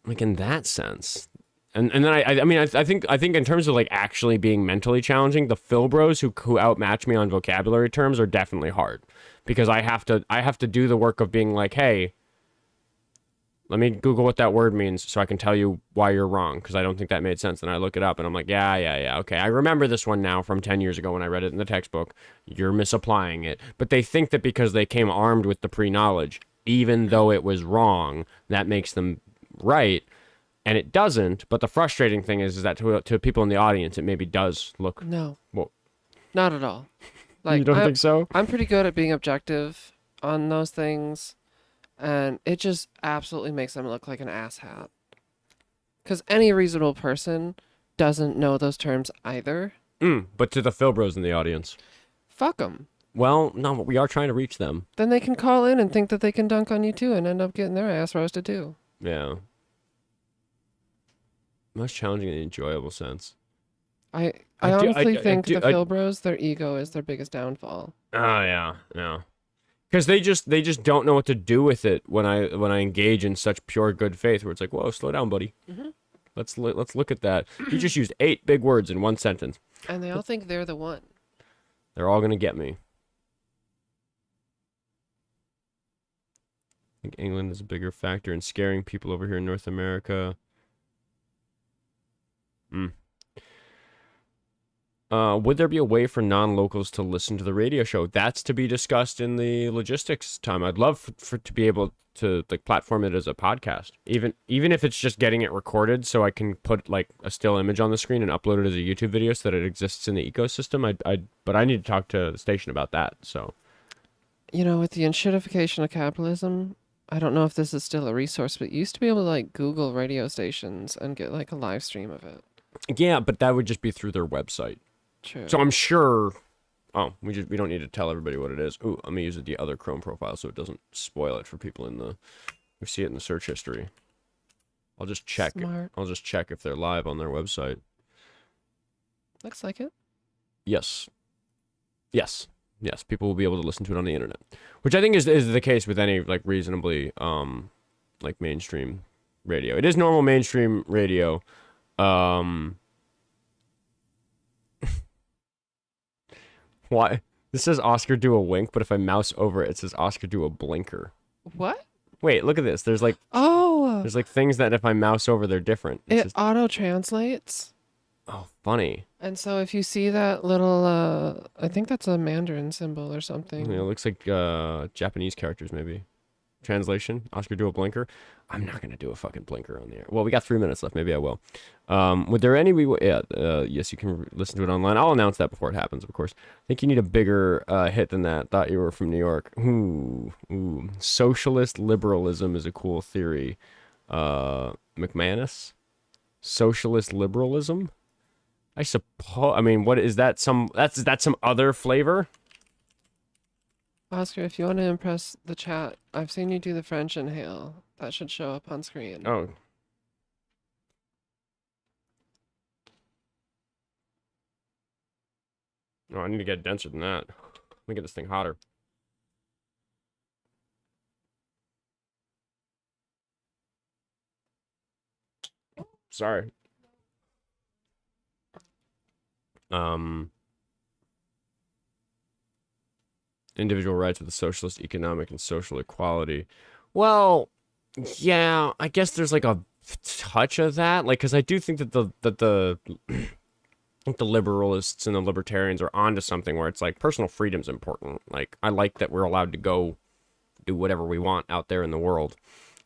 like in that sense, and then I think in terms of like actually being mentally challenging, the Phil bros who outmatch me on vocabulary terms are definitely hard, because I have to do the work of being like, hey, let me Google what that word means so I can tell you why you're wrong, because I don't think that made sense. And I look it up and I'm like, yeah, okay. I remember this one now from 10 years ago when I read it in the textbook. You're misapplying it. But they think that because they came armed with the pre-knowledge, even though it was wrong, that makes them right. And it doesn't. But the frustrating thing is that to people in the audience, it maybe does look... No. Well, not at all. Like, you don't think so? I'm pretty good at being objective on those things. And it just absolutely makes them look like an asshat. Because any reasonable person doesn't know those terms either. But to the Phil bros in the audience. Fuck them. Well, no, we are trying to reach them. Then they can call in and think that they can dunk on you too and end up getting their ass roasted too. Yeah. Most challenging in an enjoyable sense. I honestly think the Phil bros, their ego is their biggest downfall. Oh, yeah. Because they just don't know what to do with it when I engage in such pure good faith, where it's like, whoa, slow down, buddy. Mm-hmm. Let's look at that. You just used 8 big words in one sentence. And they all think they're the one. They're all gonna get me. I think England is a bigger factor in scaring people over here in North America. Would there be a way for non-locals to listen to the radio show? That's to be discussed in the logistics time. I'd love for to be able to like platform it as a podcast, even if it's just getting it recorded, so I can put like a still image on the screen and upload it as a YouTube video so that it exists in the ecosystem. But I need to talk to the station about that. So, you know, with the enshittification of capitalism, I don't know if this is still a resource, but you used to be able to like Google radio stations and get like a live stream of it. Yeah, but that would just be through their website. True. So I'm sure. Oh, we don't need to tell everybody what it is. Ooh, I'm gonna use the other Chrome profile so it doesn't spoil it for people who see it in the search history. I'll just check. Smart. I'll just check if they're live on their website. Looks like it. Yes. People will be able to listen to it on the internet, which I think is the case with any like reasonably like mainstream radio. It is normal mainstream radio. Why? This says Oscar do a wink, but if I mouse over it, it says Oscar do a blinker. What? Wait, look at this. There's like things that if I mouse over, they're different. It auto translates. Oh, funny. And so if you see that little, I think that's a Mandarin symbol or something. It looks like Japanese characters, maybe. Translation, Oscar do a blinker. I'm not going to do a fucking blinker on the air. Well, we got 3 minutes left. Maybe I will. Would there any... yes, you can listen to it online. I'll announce that before it happens, of course. I think you need a bigger hit than that. Thought you were from New York. Ooh. Socialist liberalism is a cool theory. McManus? Socialist liberalism? I suppose... I mean, what is that? That's some other flavor? Oscar, if you want to impress the chat, I've seen you do the French inhale. That should show up on screen. Oh. No, I need to get denser than that. Let me get this thing hotter. Sorry. Individual rights with the socialist economic and social equality. Well, yeah, I guess there's like a touch of that, like, because I do think that the liberalists and the libertarians are onto something where it's like personal freedom's important. Like, I like that we're allowed to go do whatever we want out there in the world.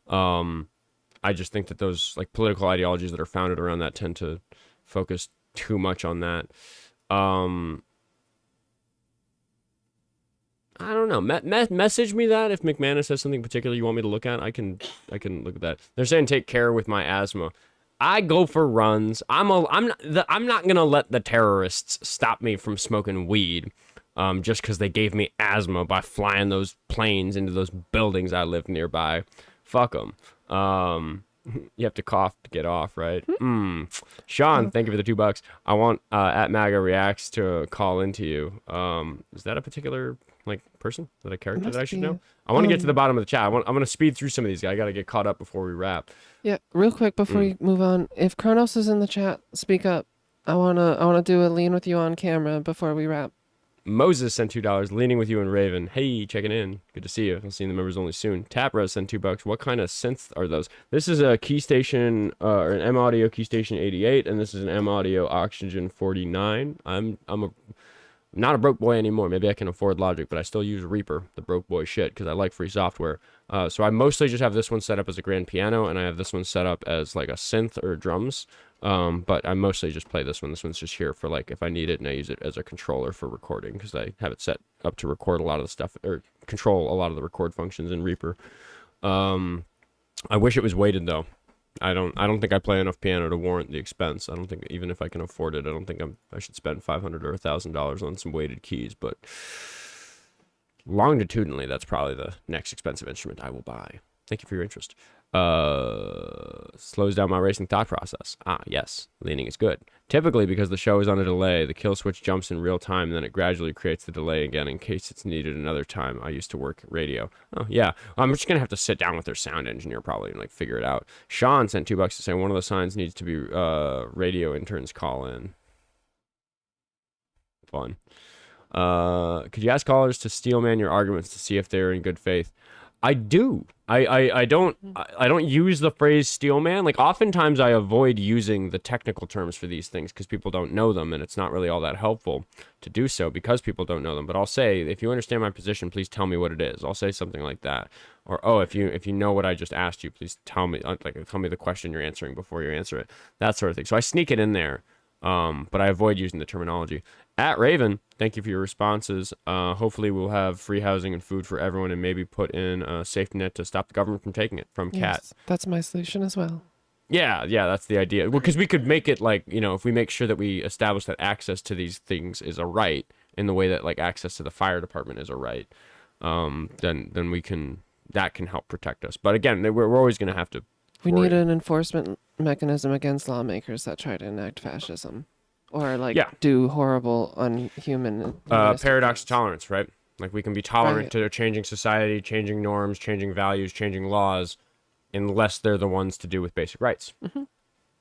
I just think that those like political ideologies that are founded around that tend to focus too much on that. I don't know. Message me that if McManus has something particular you want me to look at. I can look at that. They're saying take care with my asthma. I go for runs. I'm not gonna let the terrorists stop me from smoking weed, just because they gave me asthma by flying those planes into those buildings I live nearby. Fuck them. You have to cough to get off, right? Sean, thank you for the $2. I want at MAGA Reacts to call into you. Is that a particular like person, that a character that I should know? I want to get to the bottom of the chat. I'm going to speed through some of these guys. I got to get caught up before we wrap. Yeah, real quick before we move on, if Kronos is in the chat, speak up. I wanna do a lean with you on camera before we wrap. Moses sent $2, leaning with you and Raven. Hey, checking in. Good to see you. I'll see the members only soon. Tapra sent $2. What kind of synth are those? This is a key station, or an M Audio key station 88, and this is an M Audio Oxygen 49. I'm not a broke boy anymore. Maybe I can afford Logic, but I still use Reaper, the broke boy shit, because I like free software. So I mostly just have this one set up as a grand piano, and I have this one set up as like a synth or drums. But I mostly just play this one. This one's just here for like if I need it, and I use it as a controller for recording because I have it set up to record a lot of the stuff or control a lot of the record functions in Reaper. I wish it was weighted though. I don't think I play enough piano to warrant the expense. I don't think, even if I can afford it, I don't think I should spend $500 or $1,000 on some weighted keys. But longitudinally, that's probably the next expensive instrument I will buy. Thank you for your interest. Slows down my racing thought process. Yes, leaning is good. Typically, because the show is on a delay, the kill switch jumps in real time, and then it gradually creates the delay again in case it's needed another time. I used to work radio. Oh, yeah. I'm just going to have to sit down with their sound engineer probably and like figure it out. Sean sent $2 to say one of the signs needs to be radio interns call in. Fun. Could you ask callers to steelman your arguments to see if they're in good faith? I do. I don't use the phrase steelman. Like oftentimes I avoid using the technical terms for these things because people don't know them, and it's not really all that helppful to do so because people don't know them. But I'll say, if you understand my position, please tell me what it is. I'll say something like that. Or, oh, if you know what I just asked you, please tell me the question you're answering before you answer it. That sort of thing. So I sneak it in there. But I avoid using the terminology. At Raven, thank you for your responses. Hopefully we'll have free housing and food for everyone, and maybe put in a safety net to stop the government from taking it from Cat. Yes, that's my solution as well. Yeah, that's the idea. Well, because we could make it like, if we make sure that we establish that access to these things is a right in the way that like access to the fire department is a right, then we can, that can help protect us. But again, we're always going to have to. We need an enforcement mechanism against lawmakers that try to enact fascism or do horrible, unhuman. Paradox of tolerance, right? Like we can be tolerant Right. to changing society, changing norms, changing values, changing laws, unless they're the ones to do with basic rights. Mm-hmm.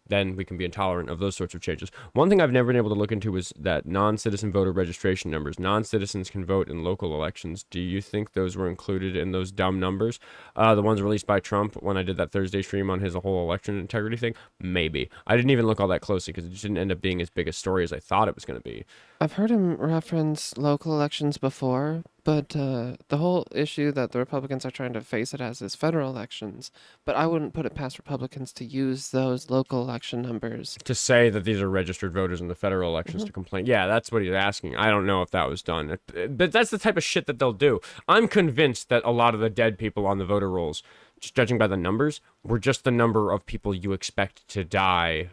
Then we can be intolerant of those sorts of changes. One thing I've never been able to look into is that non-citizen voter registration numbers. Non-citizens can vote in local elections. Do you think those were included in those dumb numbers? The ones released by Trump when I did that Thursday stream on his whole election integrity thing? Maybe. I didn't even look all that closely because it just didn't end up being as big a story as I thought it was going to be. I've heard him reference local elections before, but the whole issue that the Republicans are trying to face it as is federal elections. But I wouldn't put it past Republicans to use those local election numbers. To say that these are registered voters in the federal elections to complain. Yeah, that's what he's asking. I don't know if that was done. But that's the type of shit that they'll do. I'm convinced that a lot of the dead people on the voter rolls, just judging by the numbers, were just the number of people you expect to die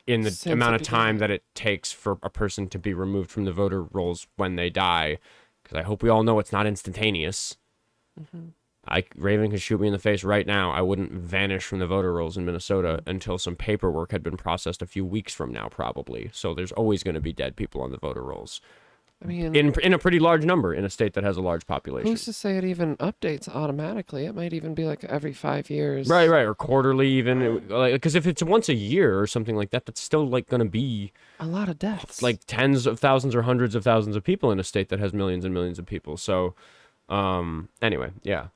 in the amount of time that it takes for a person to be removed from the voter rolls when they die. Because I hope we all know it's not instantaneous. Raven could shoot me in the face right now. I wouldn't vanish from the voter rolls in Minnesota until some paperwork had been processed a few weeks from now, probably. So there's always going to be dead people on the voter rolls. I mean, in a pretty large number in a state that has a large population. who's to say it even updates automatically? It might even be like every 5 years. Right, or quarterly even. Because if it's once a year or something like that, that's still like going to be A lot of deaths. like tens of thousands or hundreds of thousands of people in a state that has millions and millions of people. So, anyway, yeah.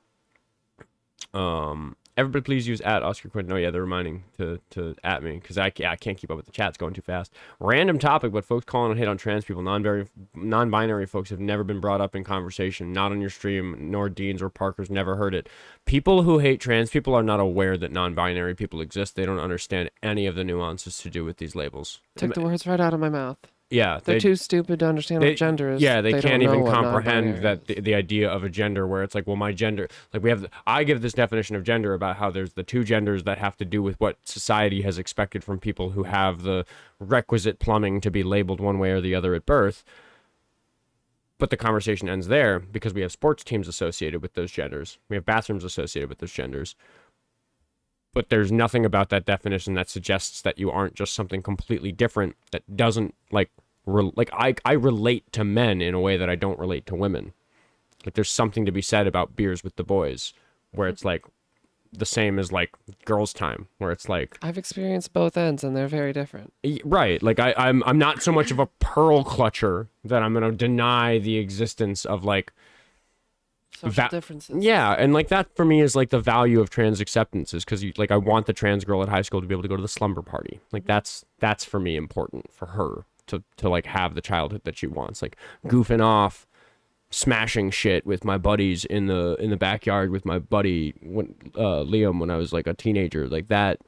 Everybody please use at Oskar Quentin. Oh yeah, they're reminding to at me because I can't keep up with the chat. It's going too fast. Random topic, but folks calling and hate on trans people. Non-binary folks have never been brought up in conversation. Not on your stream, nor Dean's or Parker's never heard it. People who hate trans people are not aware that non-binary people exist. They don't understand any of the nuances to do with these labels. Took the words right out of my mouth. Yeah, they're too stupid to understand what gender is. Yeah, they can't even comprehend that the idea of a gender where it's like, well, my gender, like I give this definition of gender about how there's the two genders that have to do with what society has expected from people who have the requisite plumbing to be labeled one way or the other at birth. But the conversation ends there because we have sports teams associated with those genders. We have bathrooms associated with those genders. But there's nothing about that definition that suggests that you aren't just something completely different that doesn't I relate to men in a way that I don't relate to women. Like there's something to be said about beers with the boys where it's like the same as like girls' time where it's like I've experienced both ends and they're very different. Right. Like I'm not so much of a pearl clutcher that I'm going to deny the existence of like social differences. Yeah, and like that for me is like the value of trans acceptance is because like I want the trans girl at high school to be able to go to the slumber party. Like that's for me important for her to like have the childhood that she wants. Like goofing off, smashing shit with my buddies in the backyard with my buddy Liam when I was like a teenager. Like that.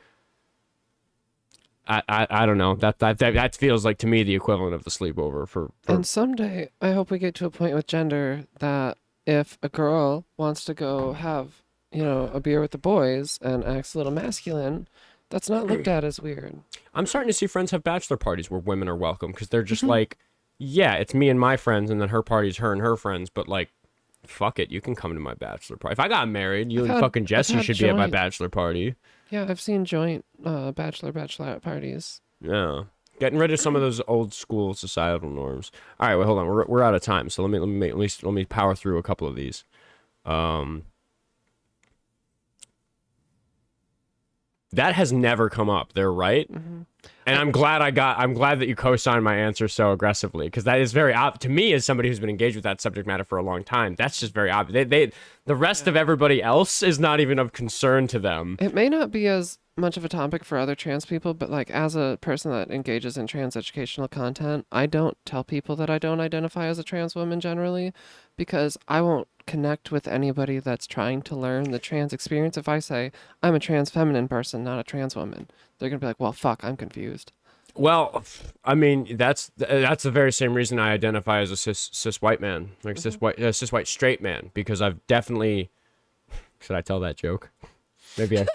I don't know. That feels like to me the equivalent of the sleepover for. And someday I hope we get to a point with gender that if a girl wants to go have, a beer with the boys and acts a little masculine, that's not looked at as weird. I'm starting to see friends have bachelor parties where women are welcome because they're just like, yeah, it's me and my friends, and then her party's her and her friends, but like, fuck it, you can come to my bachelor party. If I got married, you and fucking Jessie should be at my bachelor party. Yeah, I've seen joint bachelorette parties. Yeah. Getting rid of some of those old school societal norms. All right, wait, hold on. We're out of time, so let me power through a couple of these. That has never come up. They're right, and I'm glad that you co-signed my answer so aggressively because that is very to me as somebody who's been engaged with that subject matter for a long time. That's just very obvious. The rest of everybody else is not even of concern to them. It may not be as much of a topic for other trans people, but like as a person that engages in trans educational content, I don't tell people that I don't identify as a trans woman generally because I won't connect with anybody that's trying to learn the trans experience. If I say I'm a trans feminine person, not a trans woman, they're gonna be like, well, fuck, I'm confused. Well, I mean, that's the very same reason I identify as a cis white man, like cis white straight man, because I've definitely. Should I tell that joke? Maybe I.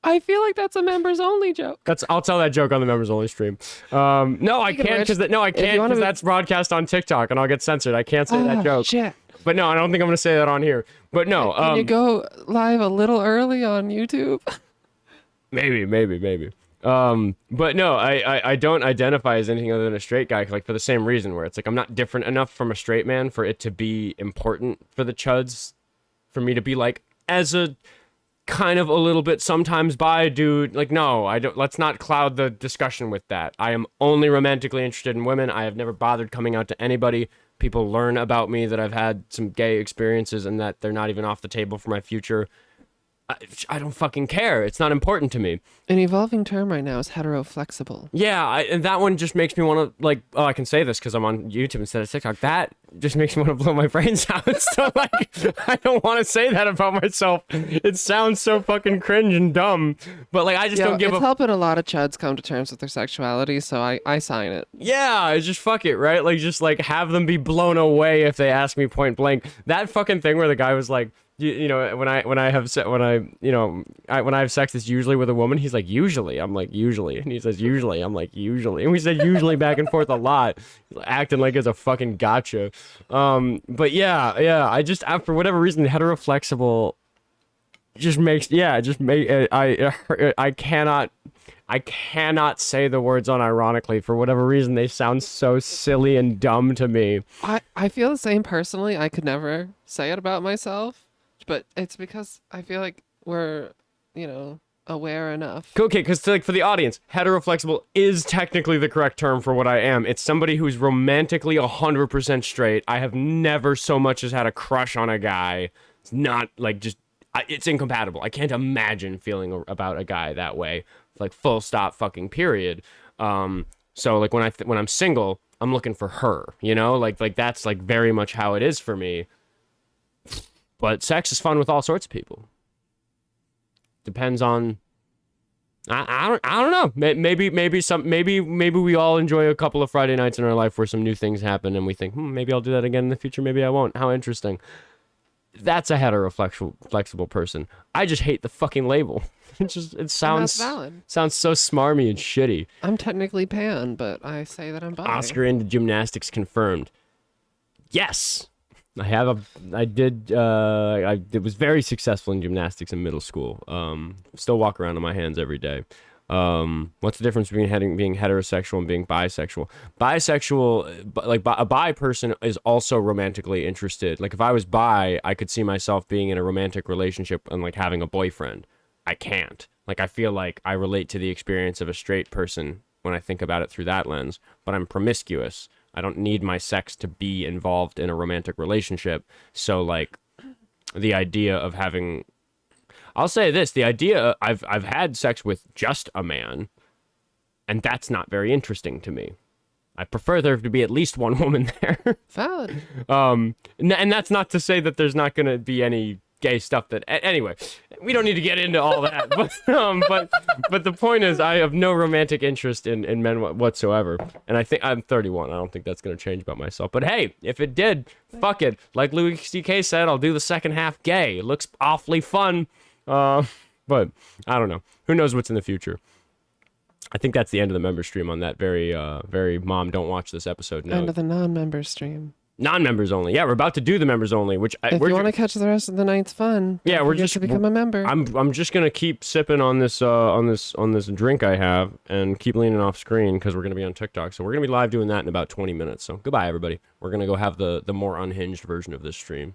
I feel like that's a members only joke. I'll tell that joke on the members only stream. No, I can't because that's broadcast on TikTok and I'll get censored. I can't say that joke. Shit. But no, I don't think I'm gonna say that on here. But no, can you go live a little early on YouTube? Maybe. But no, I don't identify as anything other than a straight guy, like for the same reason where it's like I'm not different enough from a straight man for it to be important for the chuds, for me to be like as a kind of a little bit sometimes bi dude. Like no, I don't. Let's not cloud the discussion with that. I am only romantically interested in women. I have never bothered coming out to anybody. People learn about me that I've had some gay experiences and that they're not even off the table for my future. I don't fucking care. It's not important to me. An evolving term right now is hetero-flexible. Yeah, and that one just makes me want to, like, oh, I can say this because I'm on YouTube instead of TikTok. That just makes me want to blow my brains out. So, like, I don't want to say that about myself. It sounds so fucking cringe and dumb. But, like, I just don't give a... It's helping a lot of chuds come to terms with their sexuality, so I sign it. Yeah, I just fuck it, right? Like, just, like, have them be blown away if they ask me point blank. That fucking thing where the guy was like, you know, when I have sex, it's usually with a woman. He's like, usually. I'm like, usually. And he says, usually. I'm like, usually. And we said usually back and forth a lot, acting like it's a fucking gotcha. But yeah. I just, for whatever reason, heteroflexible just makes, I cannot say the words unironically. For whatever reason, they sound so silly and dumb to me. I feel the same personally. I could never say it about myself. But it's because I feel like we're, aware enough. Okay, because like for the audience, heteroflexible is technically the correct term for what I am. It's somebody who's romantically 100% straight. I have never so much as had a crush on a guy. It's not like just It's incompatible. I can't imagine feeling about a guy that way, like full stop fucking period. So like when I'm single, I'm looking for her, you know, like that's like very much how it is for me. But sex is fun with all sorts of people. Depends on. I don't know. Maybe we all enjoy a couple of Friday nights in our life where some new things happen and we think, maybe I'll do that again in the future. Maybe I won't. How interesting. That's a flexible person. I just hate the fucking label. It sounds valid. Sounds so smarmy and shitty. I'm technically pan, but I say that I'm bi. Oskar into gymnastics confirmed. Yes. I was very successful in gymnastics in middle school. Still walk around on my hands every day. What's the difference between being heterosexual and being bisexual? Bisexual, like a bi person is also romantically interested. Like if I was bi, I could see myself being in a romantic relationship and like having a boyfriend. I can't. Like I feel like I relate to the experience of a straight person when I think about it through that lens, but I'm promiscuous. I don't need my sex to be involved in a romantic relationship. So like the idea of having, I'll say this, the idea I've had sex with just a man, and that's not very interesting to me. I prefer there to be at least one woman there. Valid. And that's not to say that there's not going to be any gay stuff that anyway, we don't need to get into all that. But the point is I have no romantic interest in men whatsoever. And I think I'm 31. I don't think that's going to change about myself. But hey, if it did, fuck it. Like Louis C.K. said, I'll do the second half gay. It looks awfully fun. But I don't know. Who knows what's in the future? I think that's the end of the member stream on that very mom don't watch this episode note. End of the non-member stream. Non-members only. Yeah, we're about to do the members only, which if you want to catch the rest of the night's fun, yeah, we're just to become a member. I'm just gonna keep sipping on this drink I have and keep leaning off screen because we're gonna be on TikTok. So we're gonna be live doing that in about 20 minutes. So goodbye, everybody. We're gonna go have the more unhinged version of this stream.